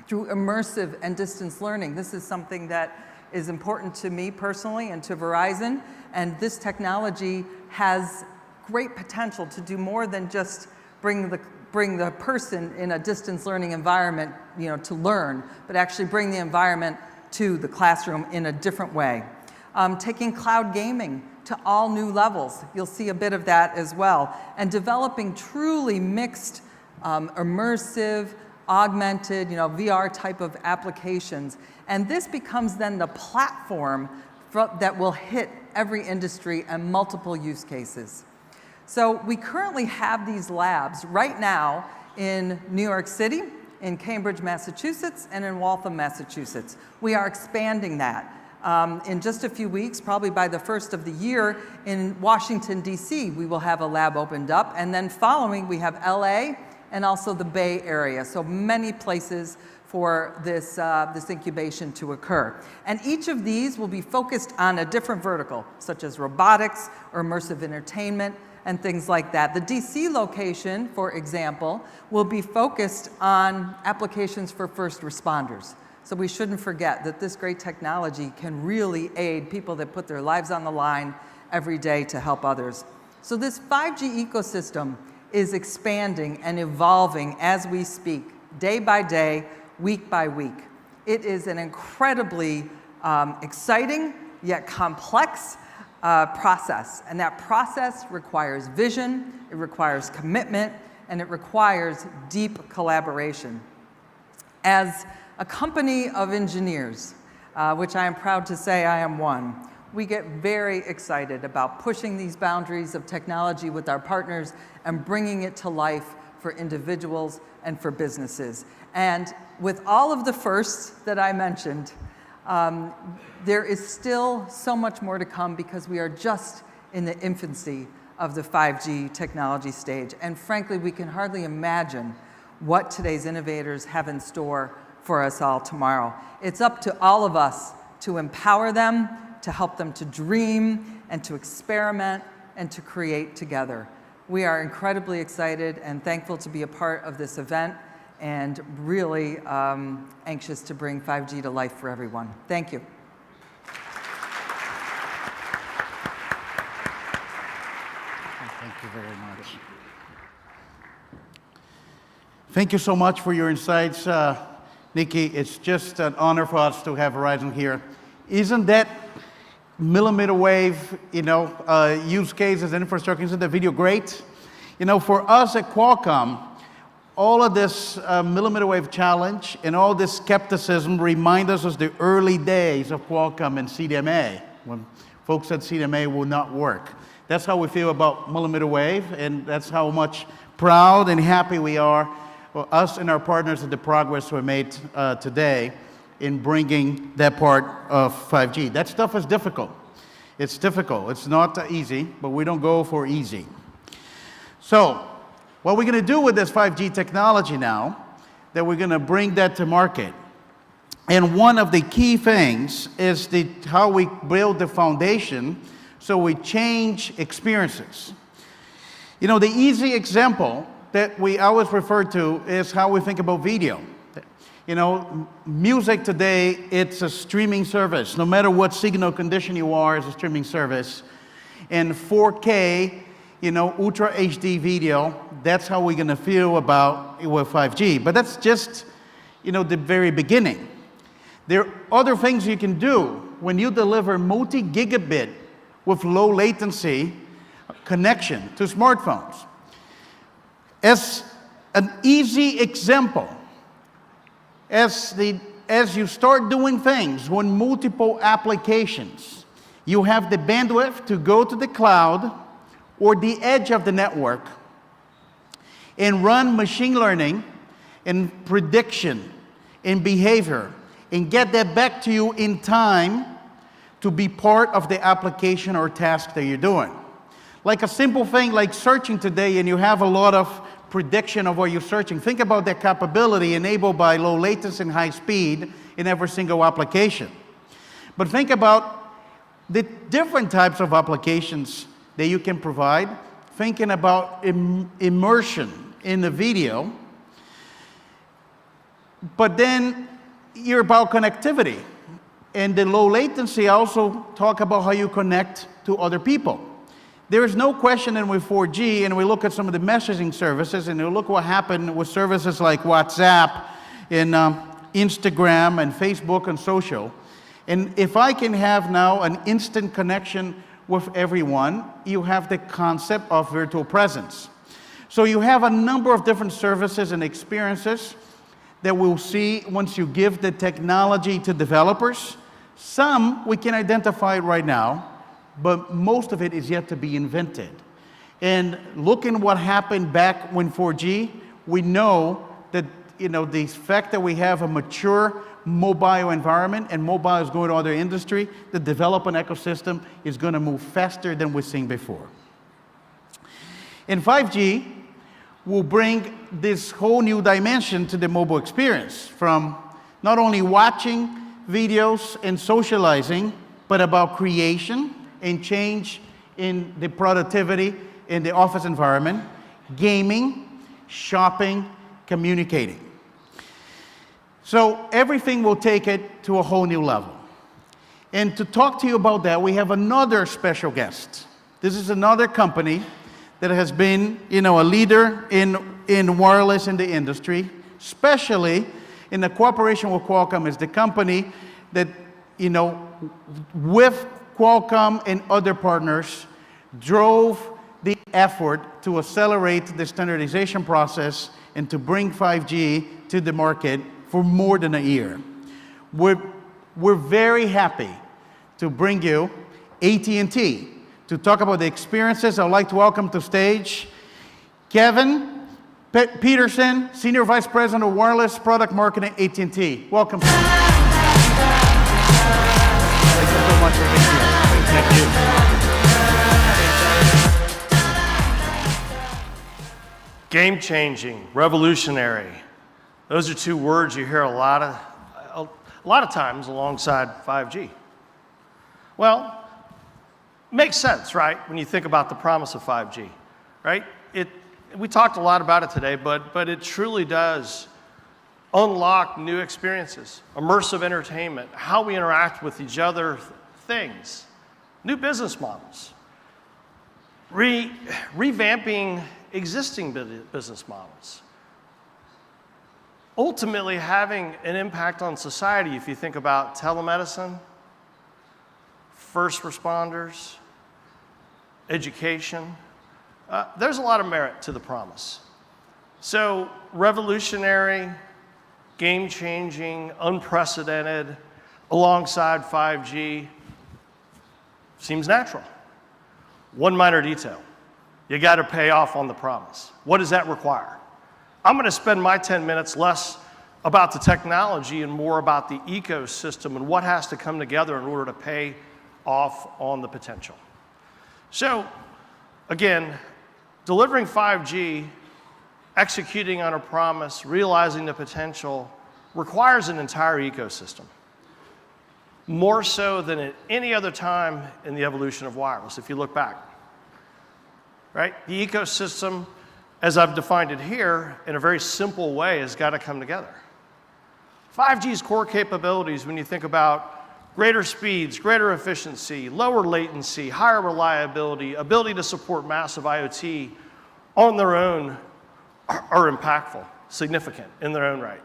through immersive and distance learning? This is something that is important to me personally and to Verizon, and this technology has great potential to do more than just bring the person in a distance learning environment, to learn, but actually bring the environment to the classroom in a different way. Taking cloud gaming to all new levels. You'll see a bit of that as well. And developing truly mixed, immersive, augmented, VR type of applications. And this becomes then the platform that will hit every industry and multiple use cases. So we currently have these labs right now in New York City, in Cambridge, Massachusetts, and in Waltham, Massachusetts. We are expanding that. In just a few weeks, probably by the first of the year, in Washington, D.C., we will have a lab opened up. And then following, we have L.A. and also the Bay Area. So many places for this incubation to occur. And each of these will be focused on a different vertical, such as robotics or immersive entertainment, and things like that. The DC location, for example, will be focused on applications for first responders. So we shouldn't forget that this great technology can really aid people that put their lives on the line every day to help others. So this 5G ecosystem is expanding and evolving as we speak, day by day, week by week. It is an incredibly exciting yet complex process, and that process requires vision, it requires commitment, and it requires deep collaboration. As a company of engineers, which I am proud to say I am one, we get very excited about pushing these boundaries of technology with our partners and bringing it to life for individuals and for businesses. And with all of the firsts that I mentioned, there is still so much more to come because we are just in the infancy of the 5G technology stage. And frankly, we can hardly imagine what today's innovators have in store for us all tomorrow. It's up to all of us to empower them, to help them to dream and to experiment and to create together. We are incredibly excited and thankful to be a part of this event. and really anxious to bring 5G to life for everyone. Thank you. Thank you very much. Thank you so much for your insights, Nikki. It's just an honor for us to have Verizon here. Isn't that millimeter wave, use cases and infrastructure, isn't that video great? For us at Qualcomm, all of this millimeter wave challenge and all this skepticism remind us of the early days of Qualcomm and CDMA, when folks said CDMA will not work. That's how we feel about millimeter wave, and that's how much proud and happy we are, us and our partners, at the progress we made today in bringing that part of 5G. That stuff is difficult. It's difficult. It's not easy, but we don't go for easy. So what we're going to do with this 5G technology now, that we're going to bring that to market. And one of the key things is how we build the foundation so we change experiences. The easy example that we always refer to is how we think about video. Music today, it's a streaming service. No matter what signal condition you are, it's a streaming service. And 4K, Ultra HD video, that's how we're going to feel about with 5G. But that's just, the very beginning. There are other things you can do when you deliver multi-gigabit with low latency connection to smartphones. As an easy example, as you start doing things on multiple applications, you have the bandwidth to go to the cloud or the edge of the network and run machine learning and prediction and behavior and get that back to you in time to be part of the application or task that you're doing. Like a simple thing like searching today, and you have a lot of prediction of what you're searching. Think about that capability enabled by low latency and high speed in every single application. But think about the different types of applications that you can provide. Thinking about immersion in the video. But then you're about connectivity. And the low latency also talk about how you connect to other people. There is no question that with 4G, and we look at some of the messaging services, and you look what happened with services like WhatsApp and Instagram and Facebook and social. And if I can have now an instant connection with everyone, you have the concept of virtual presence. So you have a number of different services and experiences that we'll see once you give the technology to developers. Some we can identify right now, but most of it is yet to be invented. And looking what happened back when 4G, we know that the fact that we have a mature mobile environment, and mobile is going to other industry, the development ecosystem is going to move faster than we've seen before. And 5G will bring this whole new dimension to the mobile experience, from not only watching videos and socializing, but about creation and change in the productivity in the office environment, gaming, shopping, communicating. So everything will take it to a whole new level. And to talk to you about that, we have another special guest. This is another company that has been, a leader in wireless in the industry, especially in the cooperation with Qualcomm. Is the company that, with Qualcomm and other partners, drove the effort to accelerate the standardization process and to bring 5G to the market for more than a year. We're very happy to bring you AT&T to talk about the experiences. I'd like to welcome to stage Kevin Peterson, Senior Vice President of Wireless Product Marketing at AT&T. Welcome. Thank you so much for being here. Thank you. Game-changing, revolutionary. Those are two words you hear a lot of times alongside 5G. Well, makes sense, right? When you think about the promise of 5G, right? We talked a lot about it today, but it truly does unlock new experiences, immersive entertainment, how we interact with each other, things, new business models, revamping existing business models, ultimately having an impact on society if you think about telemedicine, first responders, education. There's a lot of merit to the promise. So revolutionary, game-changing, unprecedented, alongside 5G, seems natural. One minor detail, you got to pay off on the promise. What does that require? I'm going to spend my 10 minutes less about the technology and more about the ecosystem and what has to come together in order to pay off on the potential. So, again, delivering 5G, executing on a promise, realizing the potential, requires an entire ecosystem. More so than at any other time in the evolution of wireless, if you look back. Right? The ecosystem, as I've defined it here, in a very simple way, has got to come together. 5G's core capabilities, when you think about greater speeds, greater efficiency, lower latency, higher reliability, ability to support massive IoT on their own are impactful, significant in their own right.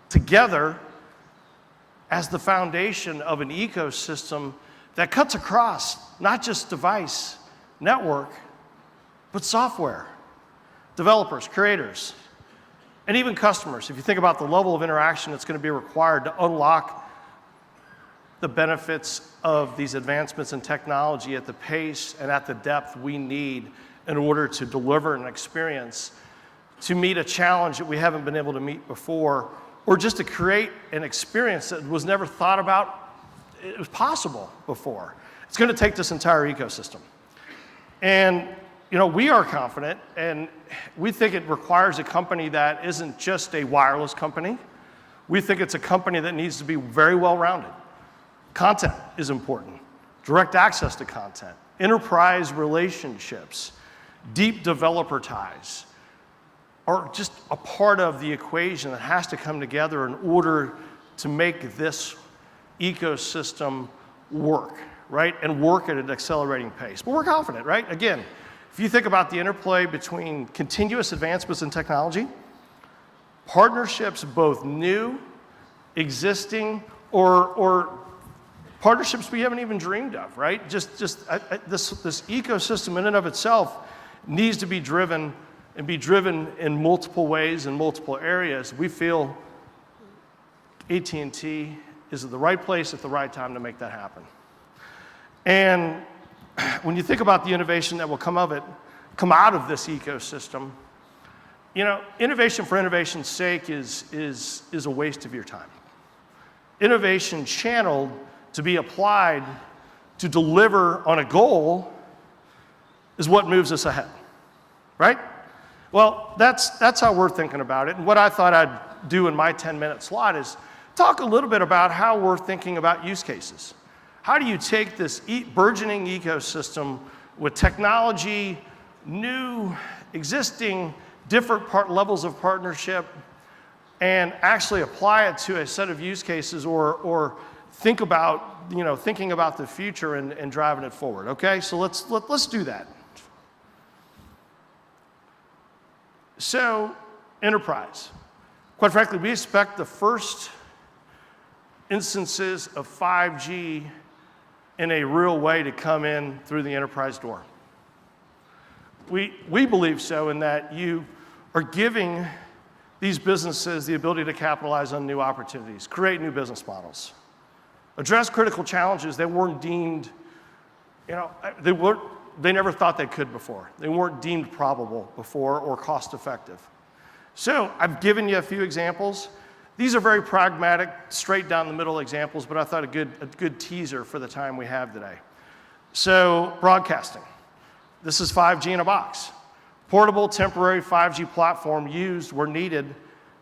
Together, as the foundation of an ecosystem that cuts across not just device, network, but software, developers, creators, and even customers. If you think about the level of interaction that's going to be required to unlock the benefits of these advancements in technology at the pace and at the depth we need in order to deliver an experience, to meet a challenge that we haven't been able to meet before, or just to create an experience that was never thought about, it was possible before. It's going to take this entire ecosystem. And we are confident, and we think it requires a company that isn't just a wireless company. We think it's a company that needs to be very well-rounded. Content is important. Direct access to content, enterprise relationships, deep developer ties are just a part of the equation that has to come together in order to make this ecosystem work, right? And work at an accelerating pace. But we're confident, right? Again, if you think about the interplay between continuous advancements in technology, partnerships both new, existing, or partnerships we haven't even dreamed of, right? This ecosystem in and of itself needs to be driven and be driven in multiple ways in multiple areas. We feel AT&T is at the right place at the right time to make that happen. And when you think about the innovation that will come out of this ecosystem, innovation for innovation's sake is a waste of your time. Innovation channeled to be applied to deliver on a goal is what moves us ahead, right? Well, that's how we're thinking about it. And what I thought I'd do in my 10-minute slot is talk a little bit about how we're thinking about use cases. How do you take this burgeoning ecosystem with technology, new, existing, different levels of partnership, and actually apply it to a set of use cases or think about, thinking about the future and driving it forward, okay? So let's do that. So, enterprise. Quite frankly, we expect the first instances of 5G in a real way to come in through the enterprise door. We believe so in that you are giving these businesses the ability to capitalize on new opportunities, create new business models, address critical challenges that weren't deemed, they never thought they could before. They weren't deemed probable before or cost effective. So I've given you a few examples. These are very pragmatic, straight down the middle examples, but I thought a good teaser for the time we have today. So broadcasting. This is 5G in a box. Portable, temporary 5G platform used where needed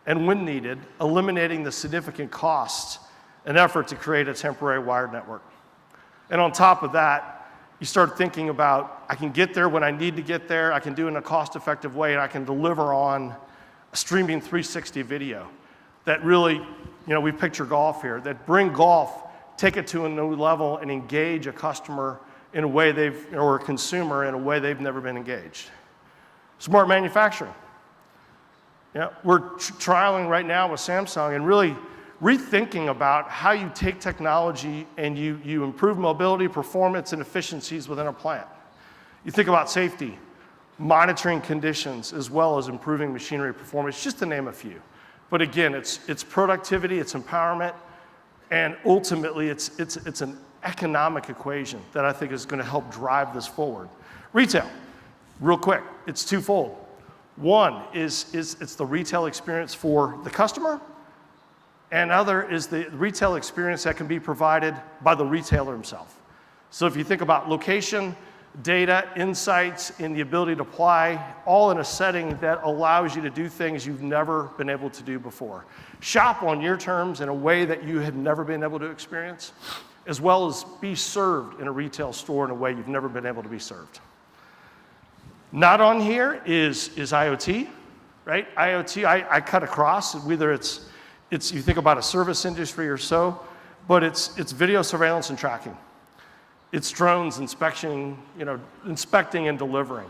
and when needed, eliminating the significant costs and effort to create a temporary wired network. And on top of that, you start thinking about, I can get there when I need to get there, I can do it in a cost-effective way, and I can deliver on a streaming 360 video that really, we picture golf here, that bring golf, take it to a new level and engage a customer in a way or a consumer in a way they've never been engaged. Smart manufacturing. We're trialing right now with Samsung and really rethinking about how you take technology and you improve mobility, performance, and efficiencies within a plant. You think about safety, monitoring conditions, as well as improving machinery performance, just to name a few. But again, it's productivity, it's empowerment, and ultimately it's an economic equation that I think is going to help drive this forward. Retail, real quick, it's twofold. One is it's the retail experience for the customer, and other is the retail experience that can be provided by the retailer himself. So if you think about location, data, insights, and the ability to apply, all in a setting that allows you to do things you've never been able to do before. Shop on your terms in a way that you had never been able to experience, as well as be served in a retail store in a way you've never been able to be served. Not on here is IoT, right? IoT, I cut across, whether it's you think about a service industry or so, but it's video surveillance and tracking. It's drones inspecting and delivering.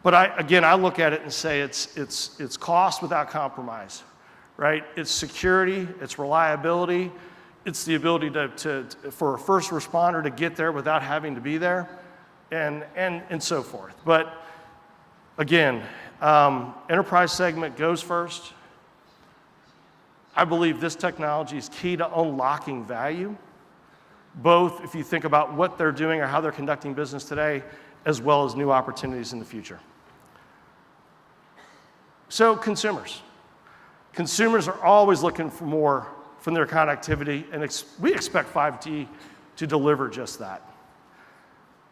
But I look at it and say it's cost without compromise, right? It's security, it's reliability, it's the ability for a first responder to get there without having to be there, and so forth. But again, enterprise segment goes first. I believe this technology is key to unlocking value, both if you think about what they're doing or how they're conducting business today, as well as new opportunities in the future. So consumers. Consumers are always looking for more from their connectivity, and we expect 5G to deliver just that.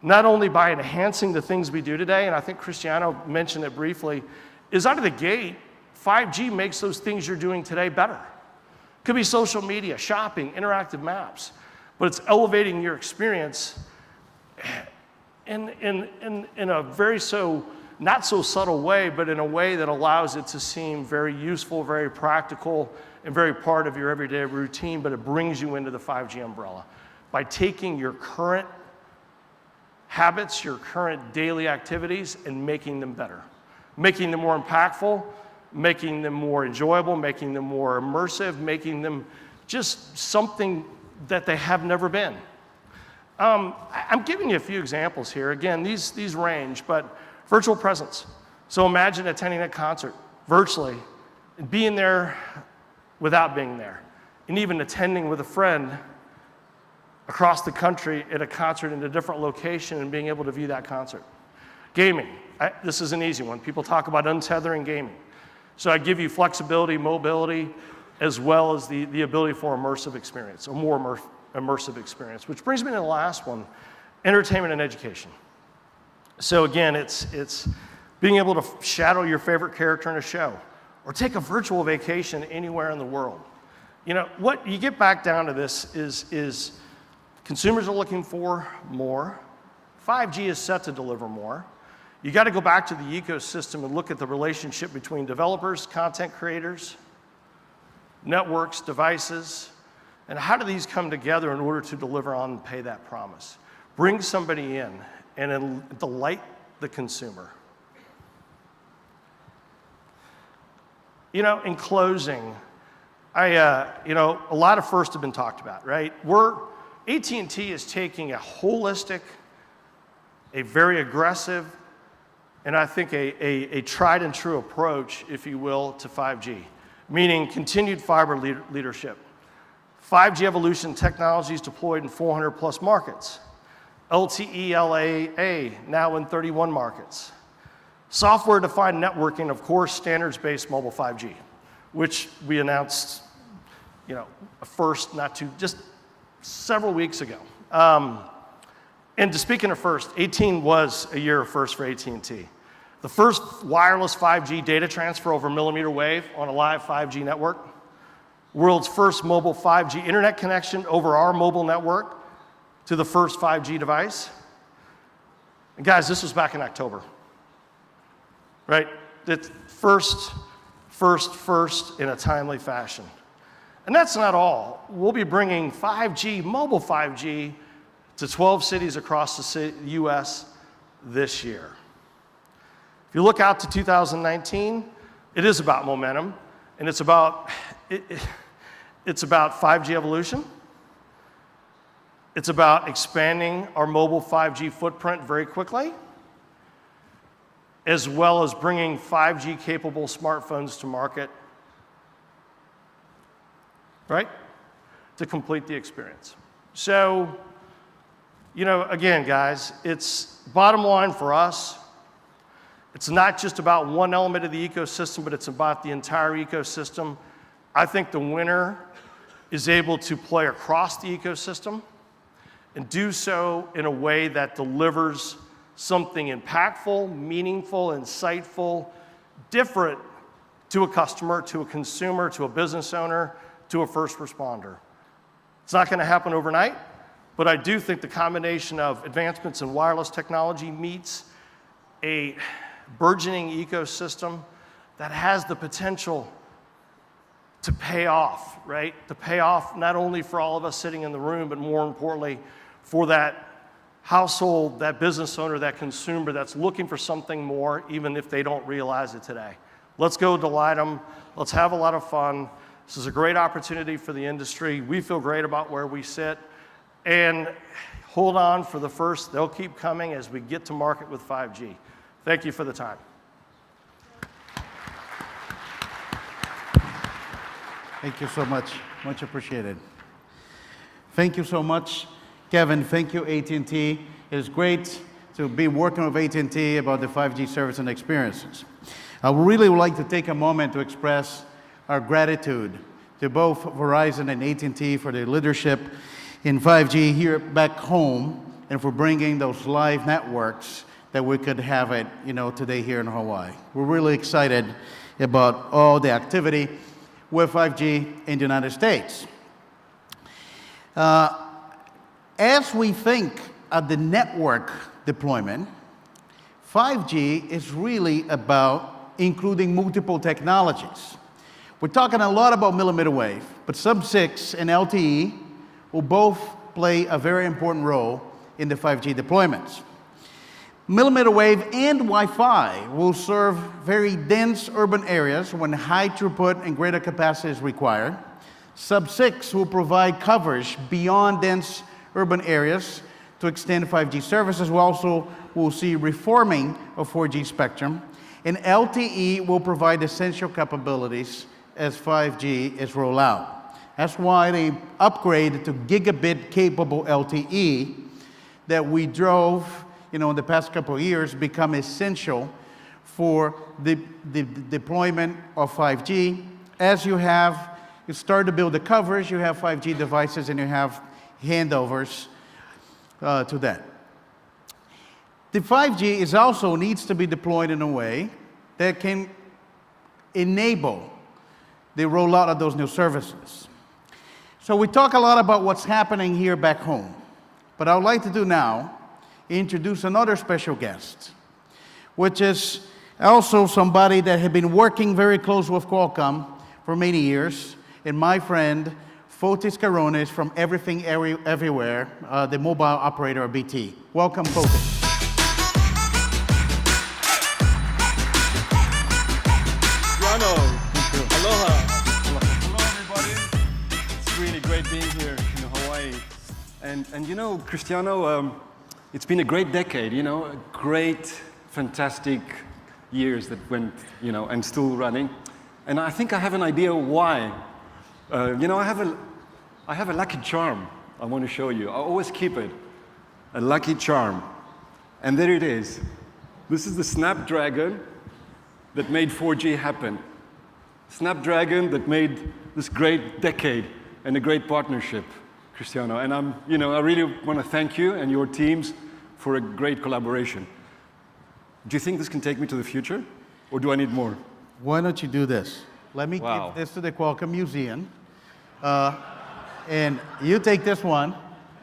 Not only by enhancing the things we do today, and I think Cristiano mentioned it briefly, is out of the gate, 5G makes those things you're doing today better. Could be social media, shopping, interactive maps, but it's elevating your experience in a very not so subtle way, but in a way that allows it to seem very useful, very practical, and very part of your everyday routine, but it brings you into the 5G umbrella. By taking your current habits, your current daily activities, and making them better. Making them more impactful, making them more enjoyable, making them more immersive, making them just something that they have never been. I'm giving you a few examples here. Again, these range, but virtual presence. So imagine attending a concert virtually, and being there without being there, and even attending with a friend across the country at a concert in a different location and being able to view that concert. Gaming, this is an easy one. People talk about untethering gaming. So I give you flexibility, mobility, as well as the ability for immersive experience, a more immersive experience, which brings me to the last one, entertainment and education. So again, it's being able to shadow your favorite character in a show, or take a virtual vacation anywhere in the world. What you get back down to this is consumers are looking for more. 5G is set to deliver more. You got to go back to the ecosystem and look at the relationship between developers, content creators, networks, devices, and how do these come together in order to deliver on and pay that promise? Bring somebody in and delight the consumer. In closing, a lot of firsts have been talked about, right? AT&T is taking a holistic, a very aggressive, and I think a tried and true approach, if you will, to 5G, meaning continued fiber leadership. 5G evolution technologies deployed in 400 plus markets. LTE LAA now in 31 markets. Software-defined networking, of course, standards-based mobile 5G, which we announced, first, just several weeks ago. And speaking of first, 18 was a year of first for AT&T. The first wireless 5G data transfer over millimeter wave on a live 5G network. World's first mobile 5G internet connection over our mobile network to the first 5G device. And guys, this was back in October, right? It's first in a timely fashion. And that's not all. We'll be bringing 5G, mobile 5G, to 12 cities across the US this year. If you look out to 2019, it is about momentum, and it's about 5G evolution. It's about expanding our mobile 5G footprint very quickly, as well as bringing 5G capable smartphones to market, right? To complete the experience. So, you know, again, guys, it's bottom line for us. It's not just about one element of the ecosystem, but it's about the entire ecosystem. I think the winner is able to play across the ecosystem and do so in a way that delivers something impactful, meaningful, insightful, different to a customer, to a consumer, to a business owner, to a first responder. It's not going to happen overnight, but I do think the combination of advancements in wireless technology meets a burgeoning ecosystem that has the potential to pay off, right? To pay off not only for all of us sitting in the room, but more importantly, for that household, that business owner, that consumer that's looking for something more, even if they don't realize it today. Let's go delight them. Let's have a lot of fun. This is a great opportunity for the industry. We feel great about where we sit. And hold on for the first. They'll keep coming as we get to market with 5G. Thank you for the time. Thank you so much. Much appreciated. Thank you so much, Kevin. Thank you, AT&T. It's great to be working with AT&T about the 5G service and experiences. I really would like to take a moment to express our gratitude to both Verizon and AT&T for their leadership in 5G here back home and for bringing those live networks that we could have it, you know, today here in Hawaii. We're really excited about all the activity with 5G in the United States. As we think of the network deployment, 5G is really about including multiple technologies. We're talking a lot about millimeter wave, but sub-6 and LTE will both play a very important role in the 5G deployments. Millimeter wave and Wi-Fi will serve very dense urban areas when high throughput and greater capacity is required. Sub-6 will provide coverage beyond dense urban areas to extend 5G services. We also will see reforming of 4G spectrum. And LTE will provide essential capabilities as 5G is rolled out. That's why the upgrade to gigabit capable LTE that we drove, you know, in the past couple of years become essential for the deployment of 5G. As you start to build the coverage, you have 5G devices and you have handovers to that. The 5G is also needs to be deployed in a way that can enable the rollout of those new services. So we talk a lot about what's happening here back home, but I would like to do now introduce another special guest, which is also somebody that had been working very close with Qualcomm for many years, and my friend, Fotis Carones from Everything Everywhere, the mobile operator of BT. Welcome, Fotis. Aloha. Hello, everybody. It's really great being here in Hawaii. And you know, Cristiano, it's been a great decade, you know, great, fantastic years that went, you know, and still running. And I think I have an idea why. You know, I have a lucky charm I want to show you. I always keep it, a lucky charm. And there it is. This is the Snapdragon that made 4G happen. Snapdragon that made this great decade and a great partnership, Cristiano. And I really want to thank you and your teams for a great collaboration. Do you think this can take me to the future, or do I need more? Why don't you do this? Let me give this to the Qualcomm Museum. And you take this one,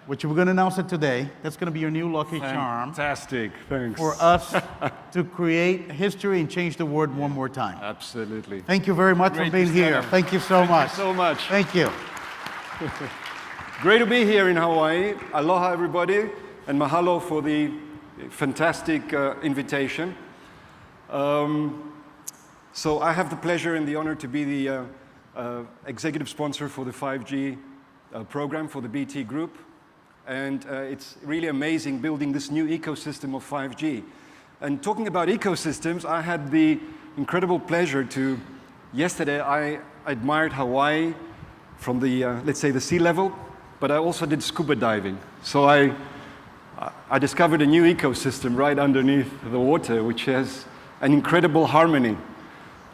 which we're going to announce it today. That's going to be your new lucky charm. Fantastic, thanks. For us to create history and change the world one more time. Absolutely. Thank you very much for being here. Thank you so much. Thank you so much. Thank you. Great to be here in Hawaii. Aloha, everybody, and mahalo for the fantastic invitation. So I have the pleasure and the honor to be the executive sponsor for the 5G program for the BT Group. And it's really amazing building this new ecosystem of 5G. And talking about ecosystems, I had the incredible pleasure to, yesterday I admired Hawaii from the, let's say, the sea level, but I also did scuba diving. So I discovered a new ecosystem right underneath the water, which has an incredible harmony.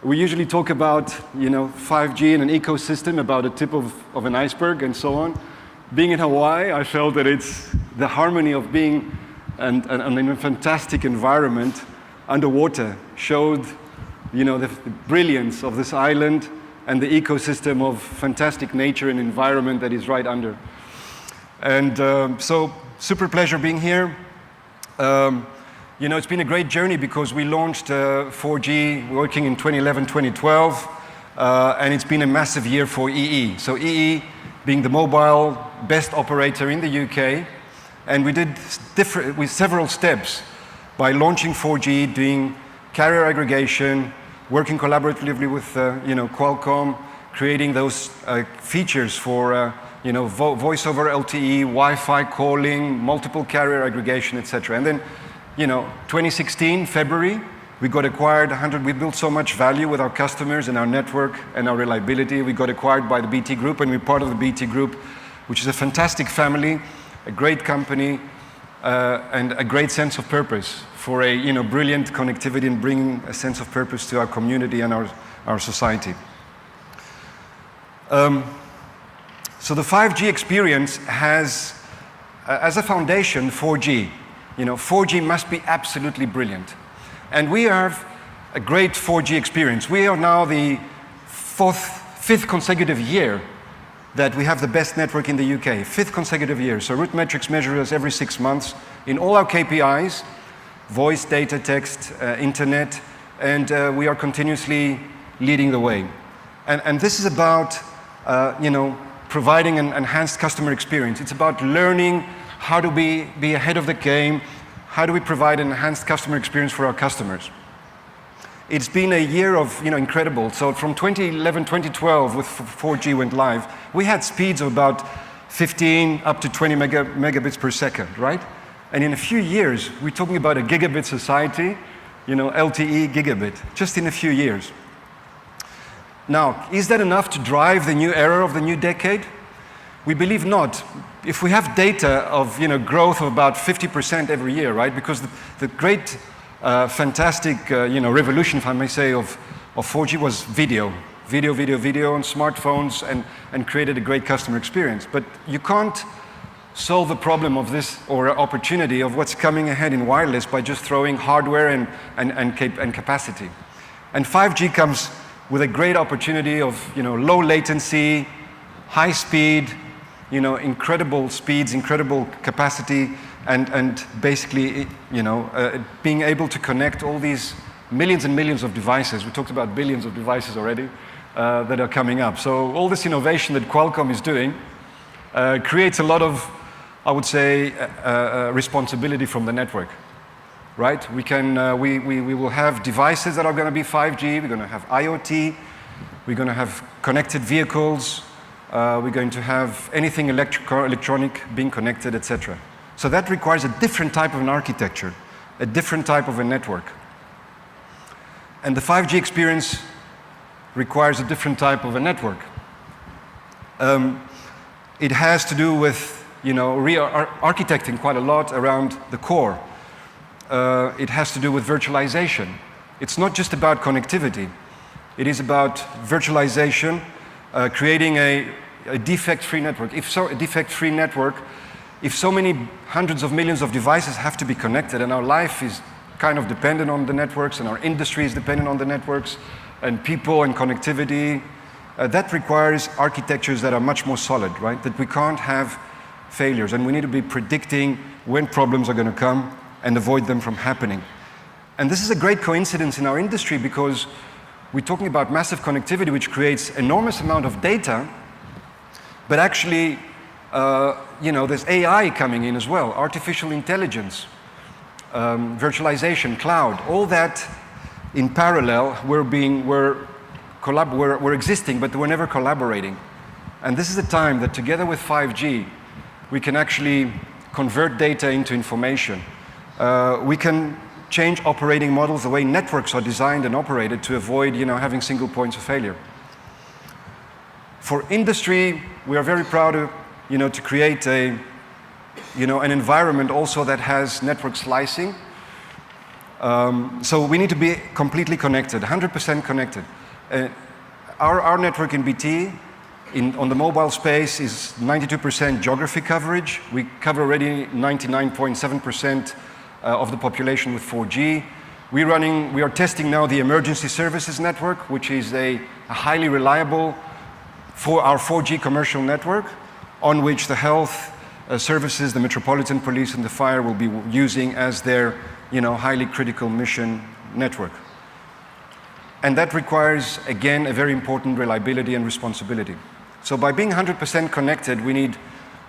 We usually talk about, 5G and an ecosystem, about a tip of an iceberg and so on. Being in Hawaii, I felt that it's the harmony of being in a fantastic environment underwater showed, the brilliance of this island and the ecosystem of fantastic nature and environment that is right under. And so, super pleasure being here. It's been a great journey because we launched 4G working in 2011, 2012, and it's been a massive year for EE. So EE being the mobile best operator in the UK, and we did with several steps by launching 4G, doing carrier aggregation, working collaboratively with Qualcomm, creating those features for voice over LTE, Wi-Fi calling, multiple carrier aggregation, etc. And then 2016, February, we got acquired. We built so much value with our customers and our network and our reliability. We got acquired by the BT Group, and we're part of the BT Group, which is a fantastic family, a great company, and a great sense of purpose for a brilliant connectivity and bringing a sense of purpose to our community and our society. So the 5G experience has, as a foundation, 4G. 4G must be absolutely brilliant. And we have a great 4G experience. We are now the fifth consecutive year that we have the best network in the UK, 5th consecutive year. So RootMetrics measures us every 6 months in all our KPIs, voice, data, text, internet, and we are continuously leading the way. And this is about, providing an enhanced customer experience. It's about learning how do we be ahead of the game, how do we provide an enhanced customer experience for our customers. It's been a year of incredible. So from 2011, 2012, with 4G went live, we had speeds of about 15 up to 20 megabits per second, right? And in a few years, we're talking about a gigabit society, LTE gigabit, just in a few years. Now, is that enough to drive the new era of the new decade? We believe not. If we have data of growth of about 50% every year, right? Because the great fantastic revolution, if I may say, of 4G was video on smartphones and created a great customer experience. But you can't solve the problem of this or opportunity of what's coming ahead in wireless by just throwing hardware and capacity. And 5G comes with a great opportunity of low latency, high speed, incredible speeds, incredible capacity, and basically, being able to connect all these millions and millions of devices. We talked about billions of devices already that are coming up. So all this innovation that Qualcomm is doing creates a lot of, I would say, responsibility from the network, right? We will have devices that are going to be 5G. We're going to have IoT. We're going to have connected vehicles. We're going to have anything electronic being connected, etc. So that requires a different type of an architecture, a different type of a network. And the 5G experience requires a different type of a network. It has to do with, re-architecting quite a lot around the core. It has to do with virtualization. It's not just about connectivity. It is about virtualization, creating a defect-free network. A defect-free network, if so many hundreds of millions of devices have to be connected, and our life is kind of dependent on the networks, and our industry is dependent on the networks, and people and connectivity, that requires architectures that are much more solid, right? That we can't have failures, and we need to be predicting when problems are going to come and avoid them from happening. And this is a great coincidence in our industry because we're talking about massive connectivity, which creates enormous amount of data, but actually, there's AI coming in as well, artificial intelligence, virtualization, cloud, all that in parallel we're existing, but we're never collaborating. And this is the time that together with 5G, we can actually convert data into information. We can change operating models, the way networks are designed and operated to avoid, having single points of failure. For industry, we are very proud to create an environment also that has network slicing. So we need to be completely connected, 100% connected. Our network in BT, on the mobile space, is 92% geography coverage. We cover already 99.7% of the population with 4G. We are testing now the emergency services network, which is a highly reliable for our 4G commercial network, on which the health services, the Metropolitan Police and the fire will be using as their highly critical mission network. And that requires, again, a very important reliability and responsibility. So by being 100% connected, we need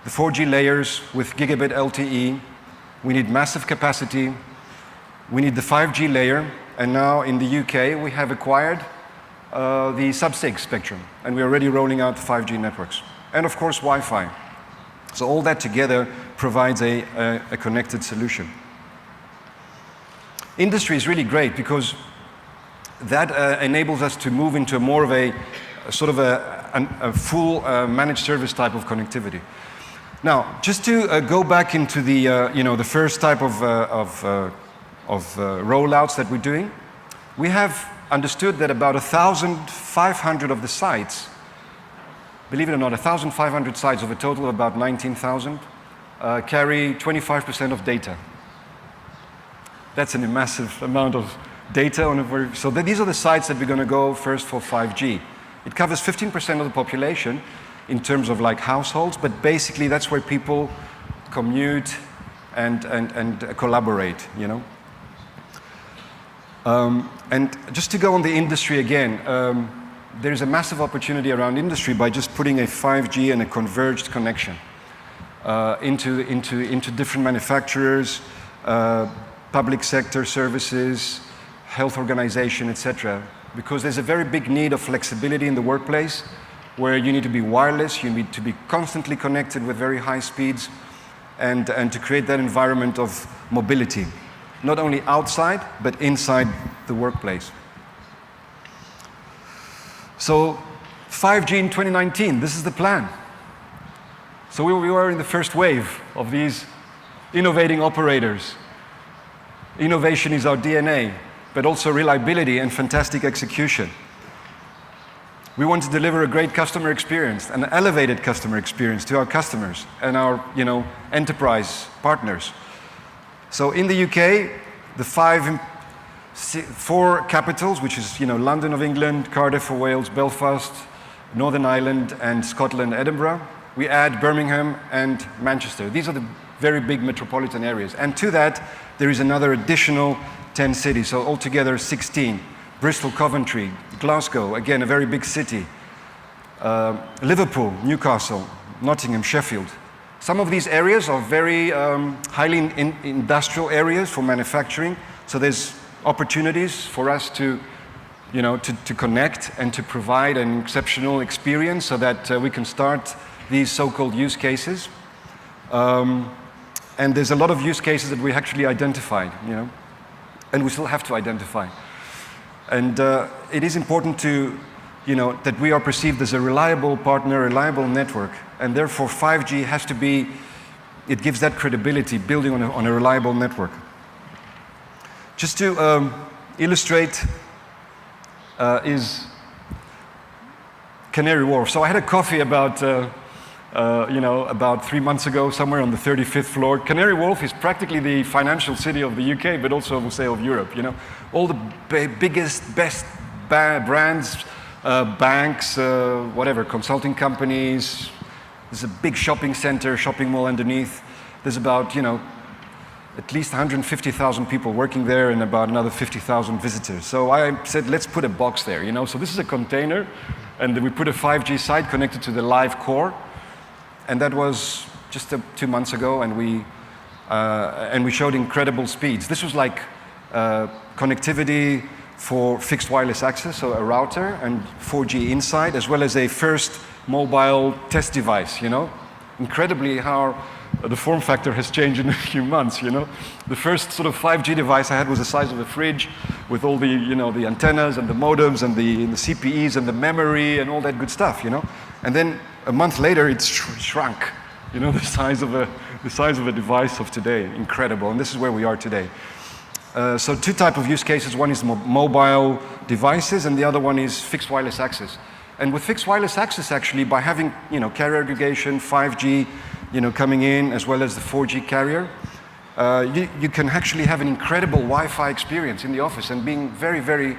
the 4G layers with gigabit LTE, we need massive capacity, we need the 5G layer, and now in the UK we have acquired the sub-6 spectrum, and we're already rolling out 5G networks. And of course Wi-Fi. So all that together provides a connected solution. Industry is really great because that enables us to move into more of a sort of a full managed service type of connectivity. Now, just to go back into the the first type of rollouts that we're doing, we have understood that about 1,500 of the sites, believe it or not, 1,500 sites of a total of about 19,000 carry 25% of data. That's a massive amount of data. So these are the sites that we're going to go first for 5G. It covers 15% of the population in terms of like households, but basically that's where people commute and collaborate, And just to go on the industry again, there's a massive opportunity around industry by just putting a 5G and a converged connection into different manufacturers, public sector services, health organization, etc. Because there's a very big need of flexibility in the workplace where you need to be wireless, you need to be constantly connected with very high speeds and to create that environment of mobility, not only outside, but inside the workplace. So 5G in 2019, this is the plan. So we were in the first wave of these innovating operators. Innovation is our DNA, but also reliability and fantastic execution. We want to deliver a great customer experience, an elevated customer experience to our customers and our enterprise partners. So in the UK, the four capitals, which is London of England, Cardiff of Wales, Belfast, Northern Ireland, and Scotland, Edinburgh. We add Birmingham and Manchester. These are the very big metropolitan areas. And to that, there is another additional 10 cities, so altogether 16. Bristol, Coventry, Glasgow, again a very big city. Liverpool, Newcastle, Nottingham, Sheffield. Some of these areas are very highly industrial areas for manufacturing, so there's opportunities for us to connect and to provide an exceptional experience so that we can start these so-called use cases. And there's a lot of use cases that we actually identified, and we still have to identify. And it is important to, that we are perceived as a reliable partner, a reliable network, and therefore 5G has to be, it gives that credibility, building on a reliable network. Just to illustrate is Canary Wharf. So I had a coffee about 3 months ago, somewhere on the 35th floor. Canary Wharf is practically the financial city of the UK, but also, we'll say, of Europe. All the biggest, best brands, banks, whatever, consulting companies. There's a big shopping center, shopping mall underneath. There's about, at least 150,000 people working there and about another 50,000 visitors. So I said, let's put a box there, So this is a container, and we put a 5G site connected to the live core. And that was just 2 months ago, and we showed incredible speeds. This was like connectivity for fixed wireless access, so a router and 4G inside, as well as a first mobile test device, Incredibly how the form factor has changed in a few months, The first sort of 5G device I had was the size of a fridge with all the, the antennas and the modems and the CPEs and the memory and all that good stuff, And then a month later, it's shrunk, the size of a device of today. Incredible, and this is where we are today. So two types of use cases. One is mobile devices, and the other one is fixed wireless access. And with fixed wireless access, actually, by having carrier aggregation, 5G, coming in, as well as the 4G carrier, you can actually have an incredible Wi-Fi experience in the office and being very, very,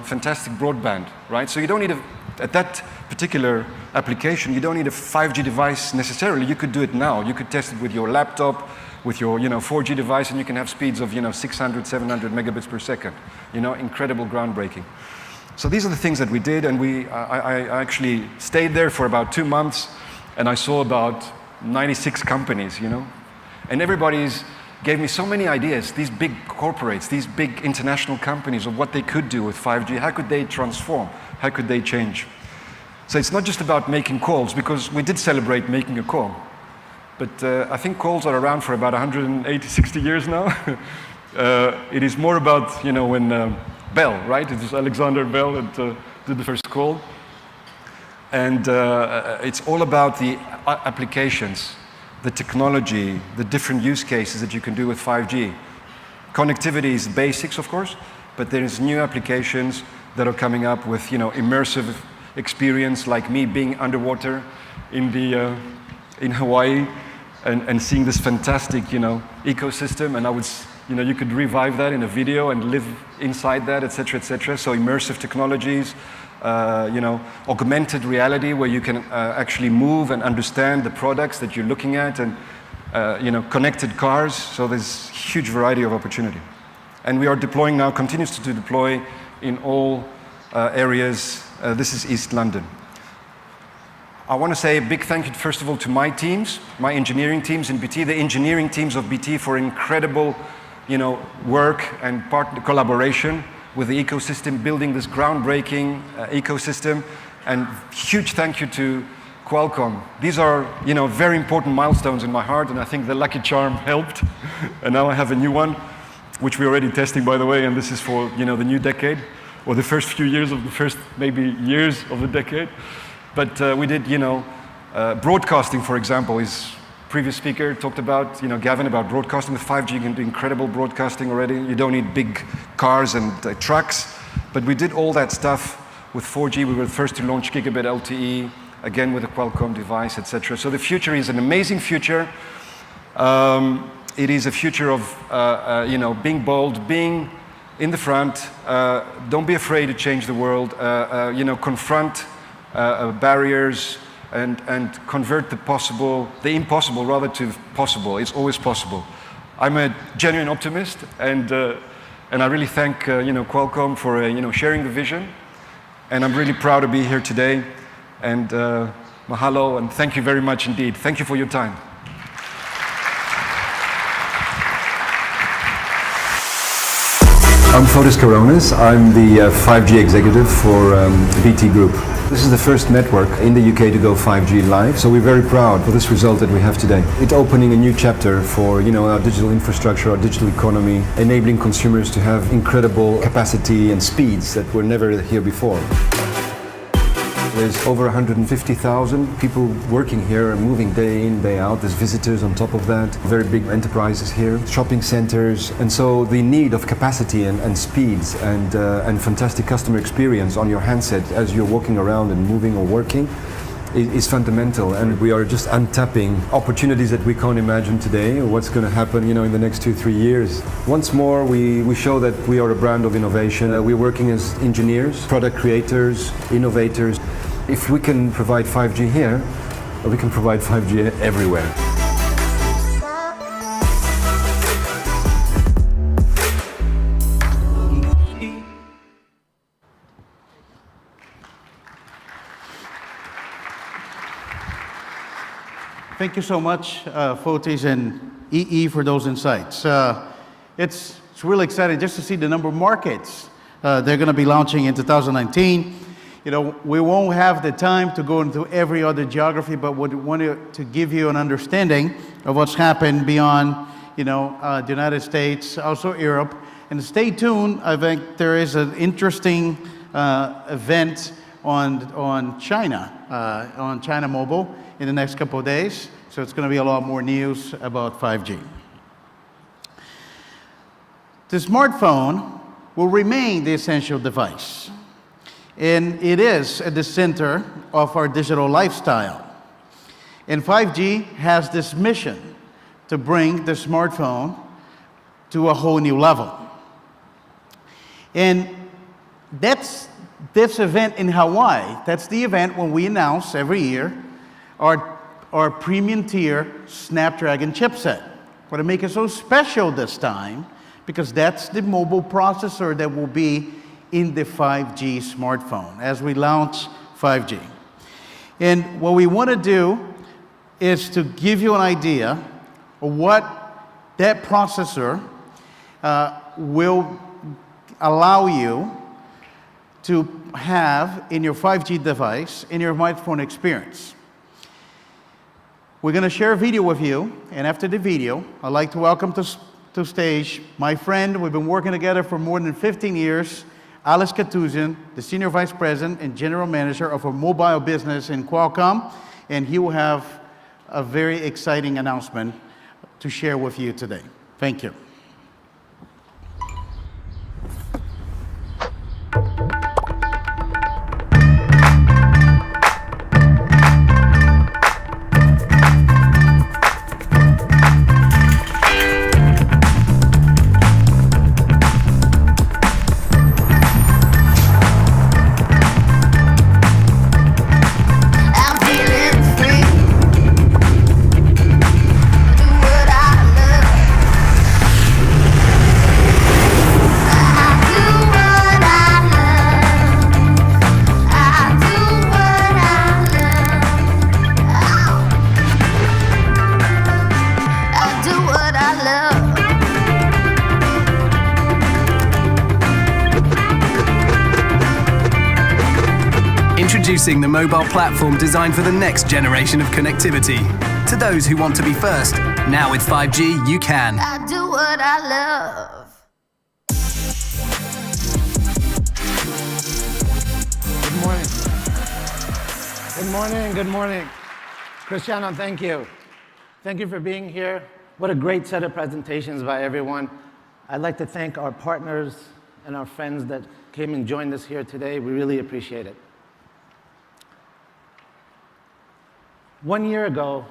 fantastic broadband, right? So you don't need at that particular application, you don't need a 5G device necessarily. You could do it now. You could test it with your laptop, with your 4G device, and you can have speeds of 600, 700 megabits per second. Incredible, groundbreaking. So these are the things that we did, and I actually stayed there for about 2 months, and I saw about 96 companies, and everybody's gave me so many ideas, these big corporates, these big international companies, of what they could do with 5G. How could they transform? How could they change? So it's not just about making calls, because we did celebrate making a call. But I think calls are around for about 180, 60 years now. It is more about, when Bell, right? It was Alexander Bell that did the first call. And it's all about the applications, the technology, the different use cases that you can do with 5G. Connectivity is basics, of course, but there's new applications that are coming up with, immersive experience, like me being underwater in Hawaii and seeing this fantastic, ecosystem. And I would, you could revive that in a video and live inside that, et cetera, et cetera. So immersive technologies, augmented reality, where you can actually move and understand the products that you're looking at, and connected cars. So there's huge variety of opportunity. And we are deploying now, continues to deploy in all areas. This is East London. I want to say a big thank you, first of all, to my teams, my engineering teams in BT, the engineering teams of BT, for incredible, work and collaboration with the ecosystem, building this groundbreaking ecosystem. And huge thank you to Qualcomm. These are, very important milestones in my heart, and I think the Lucky Charm helped. And now I have a new one, which we're already testing, by the way, and this is for, the new decade, or the first few years of the first, maybe years of the decade. But we did, broadcasting, for example, is previous speaker talked about, Gavin, about broadcasting. With 5G, you can do incredible broadcasting already. You don't need big cars and trucks. But we did all that stuff with 4G. We were the first to launch gigabit LTE, again with a Qualcomm device, etc. So the future is an amazing future. It is a future of, being bold, being in the front. Don't be afraid to change the world. Confront barriers and convert the impossible rather to possible. It's always possible. I'm a genuine optimist, and I really thank Qualcomm for sharing the vision. And I'm really proud to be here today. And mahalo, and thank you very much indeed. Thank you for your time. I'm Fotis Coronas. I'm the 5G executive for BT Group. This is the first network in the UK to go 5G live, so we're very proud for this result that we have today. It's opening a new chapter for our digital infrastructure, our digital economy, enabling consumers to have incredible capacity and speeds that were never here before. There's over 150,000 people working here and moving day in, day out. There's visitors on top of that, very big enterprises here, shopping centers. And so the need of capacity and speeds and fantastic customer experience on your handset as you're walking around and moving or working is fundamental. And we are just untapping opportunities that we can't imagine today, or what's going to happen in the next 2-3 years. Once more, we show that we are a brand of innovation. We're working as engineers, product creators, innovators. If we can provide 5G here, we can provide 5G everywhere. Thank you so much, Fotis and EE, for those insights. It's really exciting just to see the number of markets they're going to be launching in 2019. You know, we won't have the time to go into every other geography, but we wanted to give you an understanding of what's happened beyond, you know, the United States, also Europe. And stay tuned. I think there is an interesting event on China Mobile in the next couple of days. So it's going to be a lot more news about 5G. The smartphone will remain the essential device, and it is at the center of our digital lifestyle. And 5G has this mission to bring the smartphone to a whole new level. And that's this event in Hawaii. That's the event when we announce every year our premium tier Snapdragon chipset. What will make it so special this time, because that's the mobile processor that will be in the 5G smartphone as we launch 5G. And what we want to do is to give you an idea of what that processor will allow you to have in your 5G device, in your smartphone experience. We're going to share a video with you, and after the video, I'd like to welcome to stage my friend. We've been working together for more than 15 years, Alex Katuzian, the Senior Vice President and General Manager of our mobile business in Qualcomm, and he will have a very exciting announcement to share with you today. Thank you. Introducing the mobile platform designed for the next generation of connectivity. To those who want to be first, now with 5G, you can. I do what I love. Good morning. Good morning, good morning. Cristiano, thank you. Thank you for being here. What a great set of presentations by everyone. I'd like to thank our partners and our friends that came and joined us here today. We really appreciate it. 1 year ago,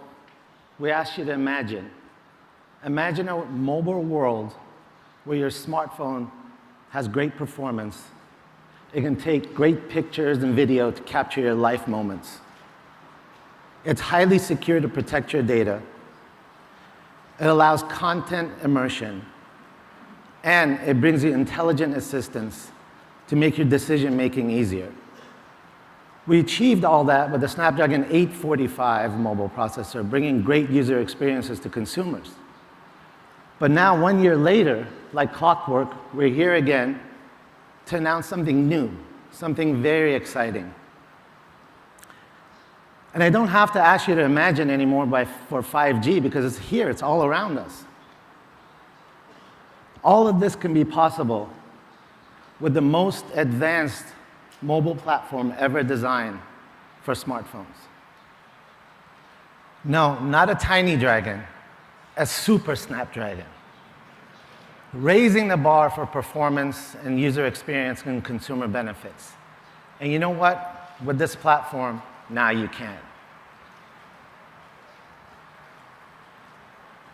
we asked you to imagine a mobile world where your smartphone has great performance. It can take great pictures and video to capture your life moments. It's highly secure to protect your data. It allows content immersion. And it brings you intelligent assistance to make your decision-making easier. We achieved all that with the Snapdragon 845 mobile processor, bringing great user experiences to consumers. But now, 1 year later, like clockwork, we're here again to announce something new, something very exciting. And I don't have to ask you to imagine anymore for 5G, because it's here, it's all around us. All of this can be possible with the most advanced mobile platform ever designed for smartphones. No, not a tiny dragon, a super Snapdragon. Raising the bar for performance and user experience and consumer benefits. And you know what? With this platform, now you can.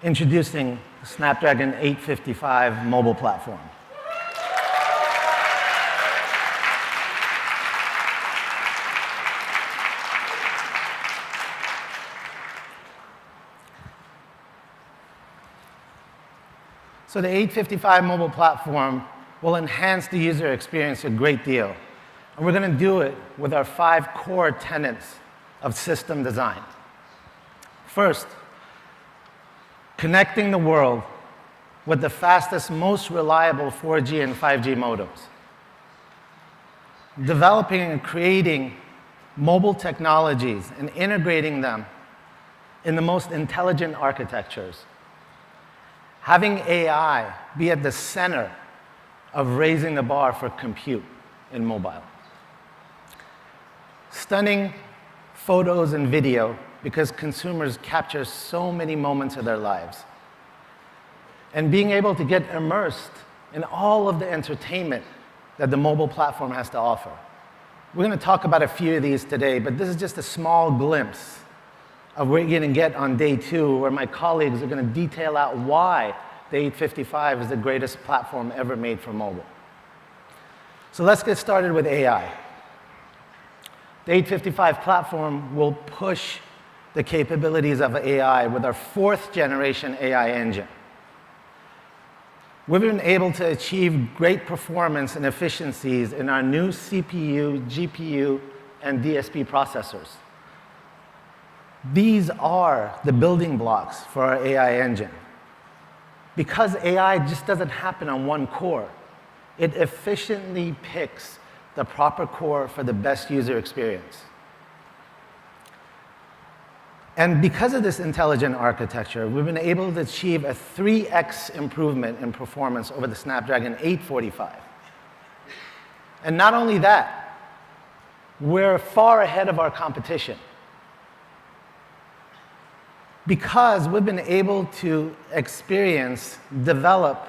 Introducing the Snapdragon 855 mobile platform. So the 855 mobile platform will enhance the user experience a great deal. And we're going to do it with our 5 core tenets of system design. First, connecting the world with the fastest, most reliable 4G and 5G modems. Developing and creating mobile technologies and integrating them in the most intelligent architectures. Having AI be at the center of raising the bar for compute in mobile. Stunning photos and video because consumers capture so many moments of their lives. And being able to get immersed in all of the entertainment that the mobile platform has to offer. We're going to talk about a few of these today, but this is just a small glimpse of what you're going to get on day 2, where my colleagues are going to detail out why the 855 is the greatest platform ever made for mobile. So let's get started with AI. The 855 platform will push the capabilities of AI with our 4th generation AI engine. We've been able to achieve great performance and efficiencies in our new CPU, GPU, and DSP processors. These are the building blocks for our AI engine. Because AI just doesn't happen on one core, it efficiently picks the proper core for the best user experience. And because of this intelligent architecture, we've been able to achieve a 3x improvement in performance over the Snapdragon 845. And not only that, we're far ahead of our competition. Because we've been able to develop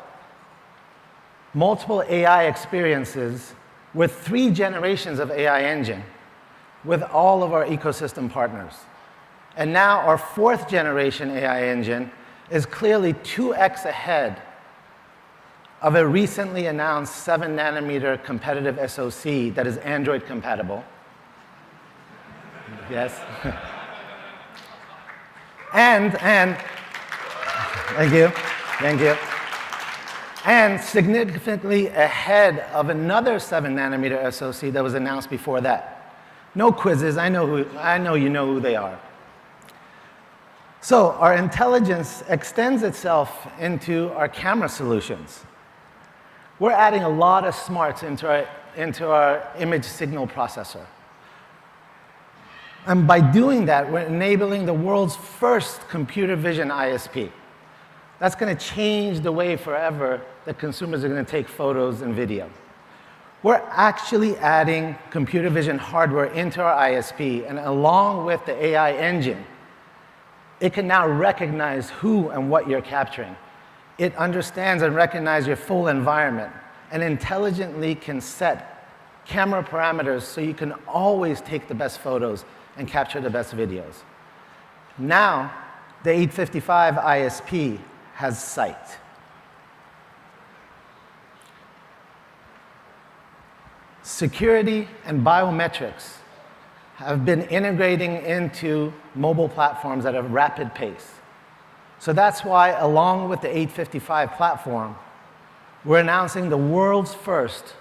multiple AI experiences with 3 generations of AI engine with all of our ecosystem partners. And now our 4th generation AI engine is clearly 2x ahead of a recently announced 7-nanometer competitive SoC that is Android compatible. Yes. and thank you. And significantly ahead of another 7-nanometer SoC that was announced before that. No quizzes, I know you know who they are. So our intelligence extends itself into our camera solutions. We're adding a lot of smarts into our image signal processor. And by doing that, we're enabling the world's first computer vision ISP. That's going to change the way forever that consumers are going to take photos and video. We're actually adding computer vision hardware into our ISP, and along with the AI engine, it can now recognize who and what you're capturing. It understands and recognizes your full environment and intelligently can set camera parameters so you can always take the best photos and capture the best videos. Now, the 855 ISP has sight. Security and biometrics have been integrating into mobile platforms at a rapid pace. So that's why, along with the 855 platform, we're announcing the world's first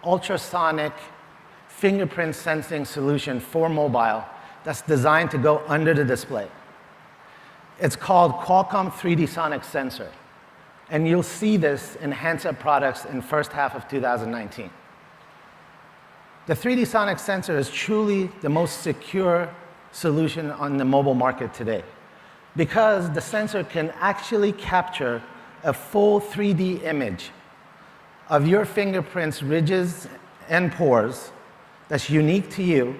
ultrasonic fingerprint sensing solution for mobile that's designed to go under the display. It's called Qualcomm 3D Sonic Sensor, and you'll see this in handset products in first half of 2019. The 3D Sonic Sensor is truly the most secure solution on the mobile market today because the sensor can actually capture a full 3D image of your fingerprints, ridges, and pores that's unique to you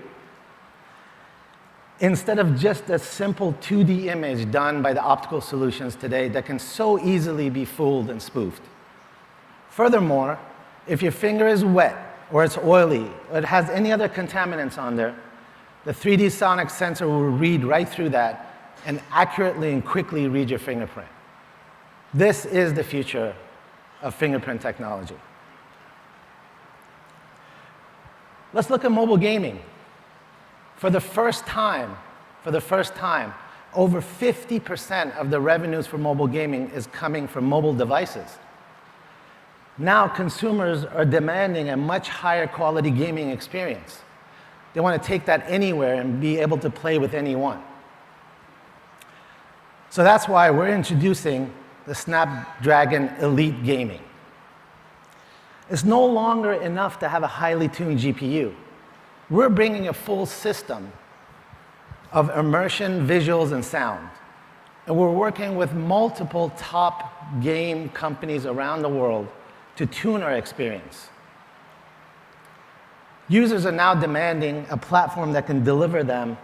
instead of just a simple 2D image done by the optical solutions today that can so easily be fooled and spoofed. Furthermore, if your finger is wet, or it's oily, or it has any other contaminants on there, the 3D Sonic Sensor will read right through that and accurately and quickly read your fingerprint. This is the future of fingerprint technology. Let's look at mobile gaming. For the first time, Over 50% of the revenues for mobile gaming is coming from mobile devices. Now consumers are demanding a much higher quality gaming experience. They want to take that anywhere and be able to play with anyone. So that's why we're introducing the Snapdragon Elite Gaming. It's no longer enough to have a highly tuned GPU. We're bringing a full system of immersion, visuals, and sound. And we're working with multiple top game companies around the world to tune our experience. Users are now demanding a platform that can deliver them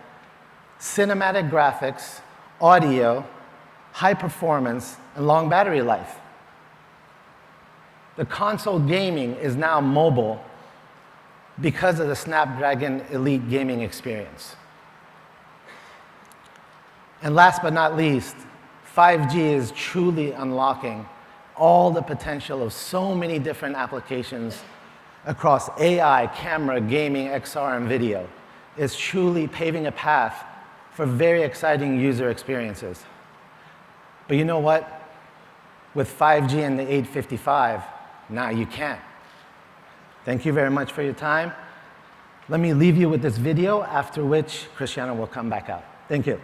cinematic graphics, audio, high performance, and long battery life. The console gaming is now mobile because of the Snapdragon Elite Gaming experience. And last but not least, 5G is truly unlocking all the potential of so many different applications across AI, camera, gaming, XR, and video. It's truly paving a path for very exciting user experiences. But you know what? With 5G and the 855, now you can. Thank you very much for your time. Let me leave you with this video, after which Cristiano will come back out. Thank you.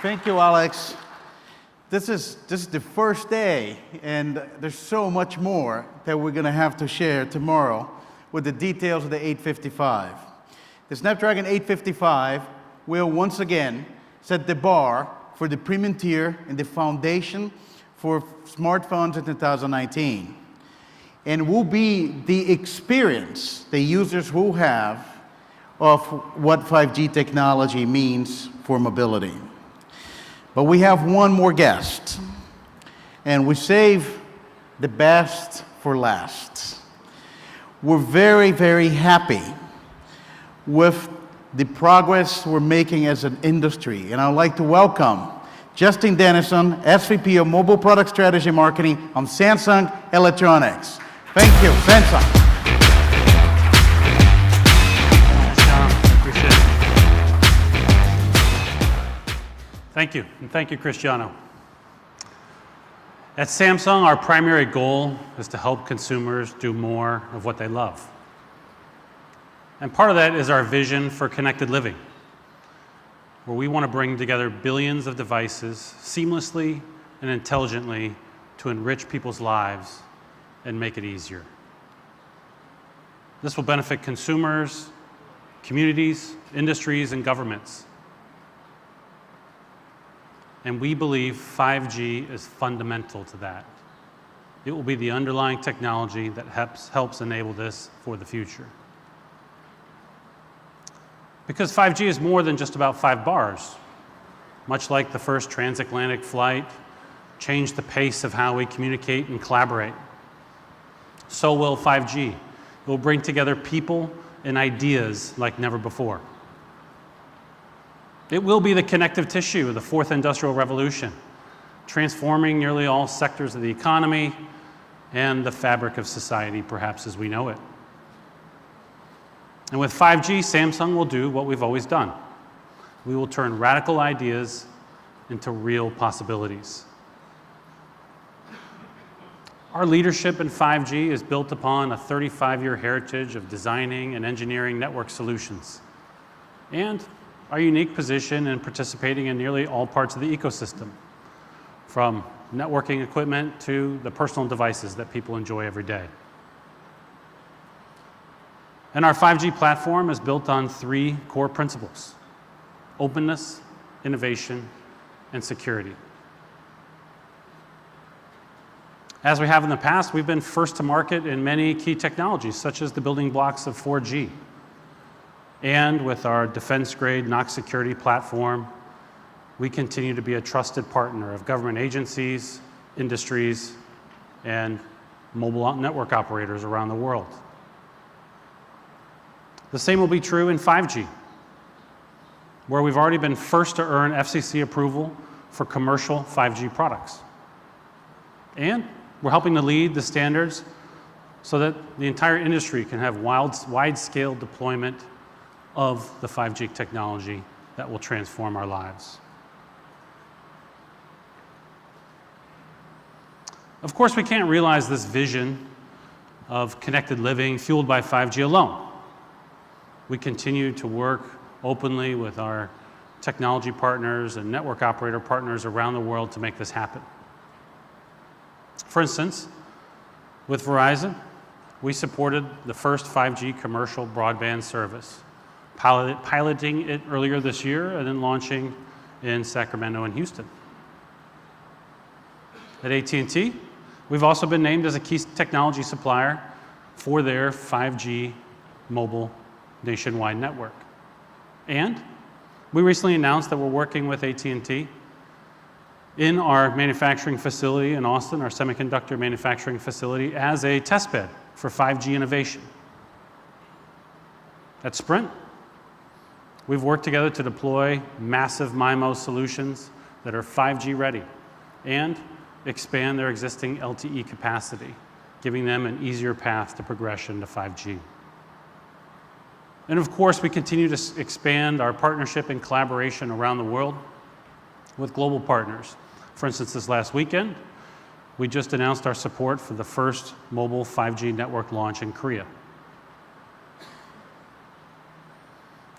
Thank you, Alex. This is the first day, and there's so much more that we're going to have to share tomorrow with the details of the 855. The Snapdragon 855 will once again set the bar for the premium tier and the foundation for smartphones in 2019. And will be the experience the users will have of what 5G technology means for mobility. But we have one more guest, and we save the best for last. We're very, very happy with the progress we're making as an industry, and I'd like to welcome Justin Dennison, SVP of Mobile Product Strategy Marketing on Samsung Electronics. Thank you, Samsung. Thank you, and thank you, Cristiano. At Samsung, our primary goal is to help consumers do more of what they love. And part of that is our vision for connected living, where we want to bring together billions of devices seamlessly and intelligently to enrich people's lives and make it easier. This will benefit consumers, communities, industries, and governments. And we believe 5G is fundamental to that. It will be the underlying technology that helps enable this for the future. Because 5G is more than just about 5 bars. Much like the first transatlantic flight changed the pace of how we communicate and collaborate, so will 5G. It will bring together people and ideas like never before. It will be the connective tissue of the fourth industrial revolution, transforming nearly all sectors of the economy and the fabric of society, perhaps as we know it. And with 5G, Samsung will do what we've always done. we will turn radical ideas into real possibilities. Our leadership in 5G is built upon a 35-year heritage of designing and engineering network solutions, and our unique position in participating in nearly all parts of the ecosystem, from networking equipment to the personal devices that people enjoy every day. And our 5G platform is built on 3 core principles: openness, innovation, and security. As we have in the past, we've been first to market in many key technologies, such as the building blocks of 4G. And with our defense-grade NOC security platform, we continue to be a trusted partner of government agencies, industries, and mobile network operators around the world. The same will be true in 5G, where we've already been first to earn FCC approval for commercial 5G products. And we're helping to lead the standards so that the entire industry can have wide-scale deployment of the 5G technology that will transform our lives. Of course, we can't realize this vision of connected living fueled by 5G alone. We continue to work openly with our technology partners and network operator partners around the world to make this happen. For instance, with Verizon, we supported the first 5G commercial broadband service, piloting it earlier this year and then launching in Sacramento and Houston. At AT&T, we've also been named as a key technology supplier for their 5G mobile nationwide network. And we recently announced that we're working with AT&T in our manufacturing facility in Austin, our semiconductor manufacturing facility, as a testbed for 5G innovation. At Sprint, we've worked together to deploy massive MIMO solutions that are 5G ready and expand their existing LTE capacity, giving them an easier path to progression to 5G. And of course, we continue to expand our partnership and collaboration around the world with global partners. For instance, this last weekend, we just announced our support for the first mobile 5G network launch in Korea.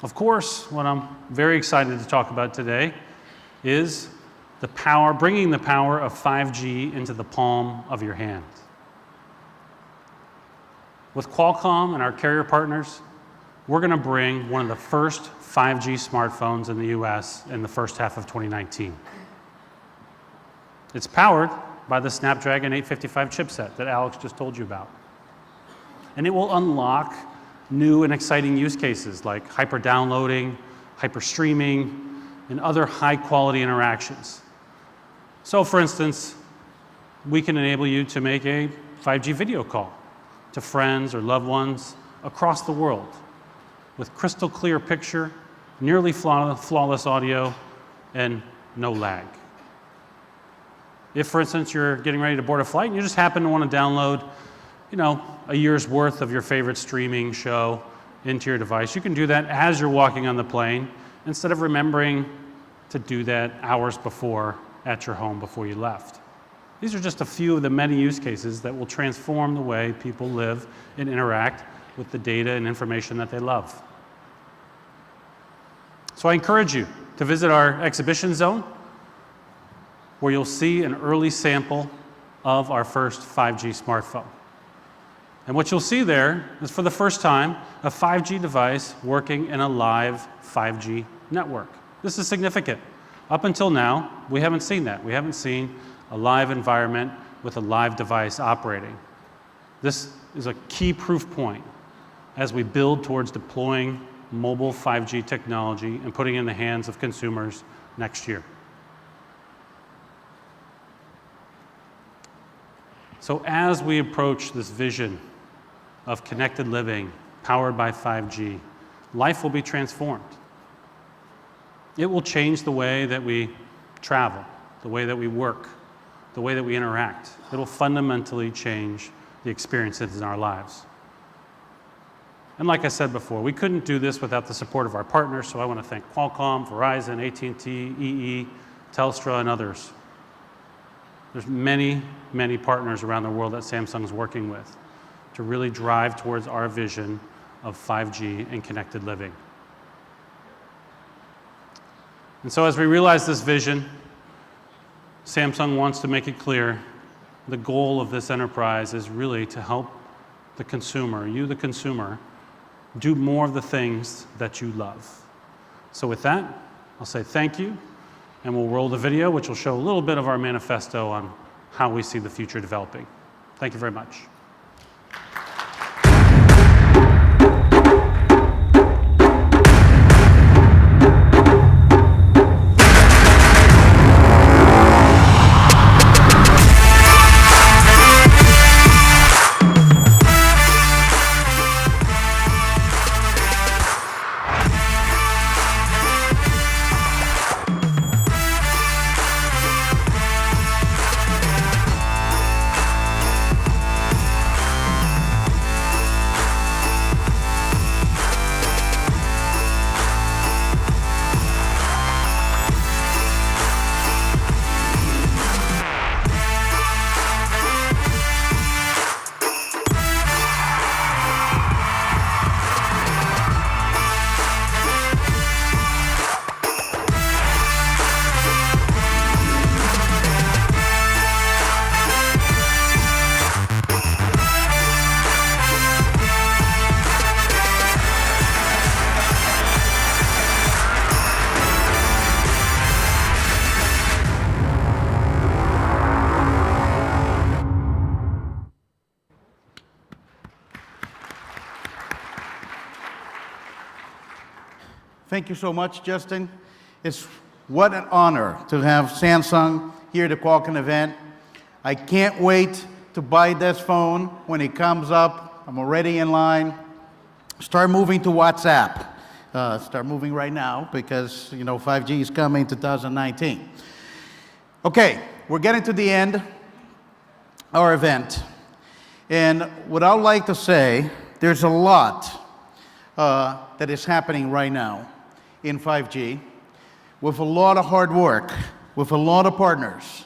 Of course, what I'm very excited to talk about today is bringing the power of 5G into the palm of your hand. With Qualcomm and our carrier partners, we're going to bring one of the first 5G smartphones in the US in the first half of 2019. It's powered by the Snapdragon 855 chipset that Alex just told you about. And it will unlock new and exciting use cases like hyper-downloading, hyper-streaming, and other high-quality interactions. So, for instance, we can enable you to make a 5G video call to friends or loved ones across the world with crystal clear picture, nearly flawless audio, and no lag. If, for instance, you're getting ready to board a flight and you just happen to want to download, a year's worth of your favorite streaming show into your device, you can do that as you're walking on the plane instead of remembering to do that hours before at your home before you left. These are just a few of the many use cases that will transform the way people live and interact with the data and information that they love. So I encourage you to visit our exhibition zone, where you'll see an early sample of our first 5G smartphone. And what you'll see there is, for the first time, a 5G device working in a live 5G network. This is significant. Up until now, we haven't seen that. We haven't seen a live environment with a live device operating. This is a key proof point as we build towards deploying mobile 5G technology and putting it in the hands of consumers next year. So as we approach this vision of connected living powered by 5G, life will be transformed. It will change the way that we travel, the way that we work, the way that we interact. It will fundamentally change the experiences in our lives. And like I said before, we couldn't do this without the support of our partners, so I want to thank Qualcomm, Verizon, AT&T, EE, Telstra, and others. There's many, many partners around the world that Samsung's working with to really drive towards our vision of 5G and connected living. And so as we realize this vision, Samsung wants to make it clear the goal of this enterprise is really to help the consumer, you the consumer, do more of the things that you love. So with that, I'll say thank you, and we'll roll the video, which will show a little bit of our manifesto on how we see the future developing. Thank you very much. Thank you so much, Justin. It's what an honor to have Samsung here at the Qualcomm event. I can't wait to buy this phone when it comes up. I'm already in line. Start moving to WhatsApp. Start moving right now because 5G is coming 2019. Okay, we're getting to the end of our event. And what I would like to say, there's a lot that is happening right now in 5G with a lot of hard work, with a lot of partners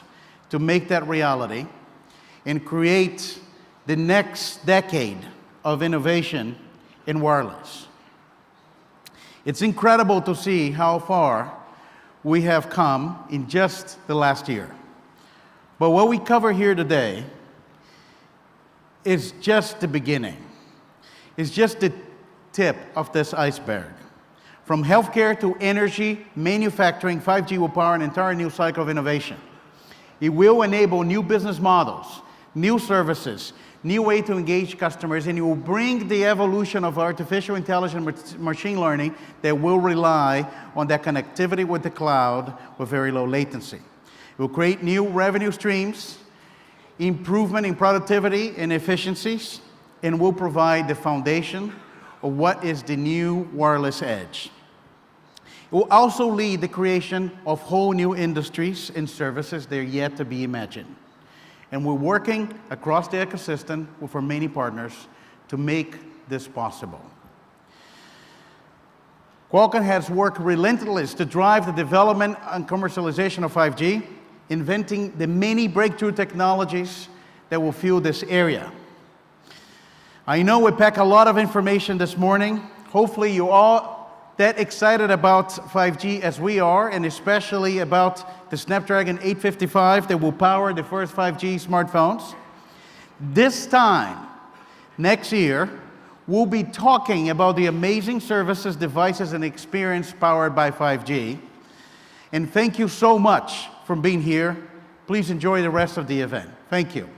to make that reality and create the next decade of innovation in wireless. It's incredible to see how far we have come in just the last year. But what we cover here today is just the beginning. It's just the tip of this iceberg. From healthcare to energy, manufacturing, 5G will power an entire new cycle of innovation. It will enable new business models, new services, new way to engage customers, and it will bring the evolution of artificial intelligence and machine learning that will rely on that connectivity with the cloud with very low latency. It will create new revenue streams, improvement in productivity and efficiencies, and will provide the foundation of what is the new wireless edge. It will also lead the creation of whole new industries and services that are yet to be imagined. And we're working across the ecosystem with our many partners to make this possible. Qualcomm has worked relentlessly to drive the development and commercialization of 5G, inventing the many breakthrough technologies that will fuel this area. I know we packed a lot of information this morning. Hopefully you're all that excited about 5G as we are, and especially about the Snapdragon 855 that will power the first 5G smartphones. This time, next year, we'll be talking about the amazing services, devices, and experience powered by 5G. And thank you so much for being here. Please enjoy the rest of the event. Thank you.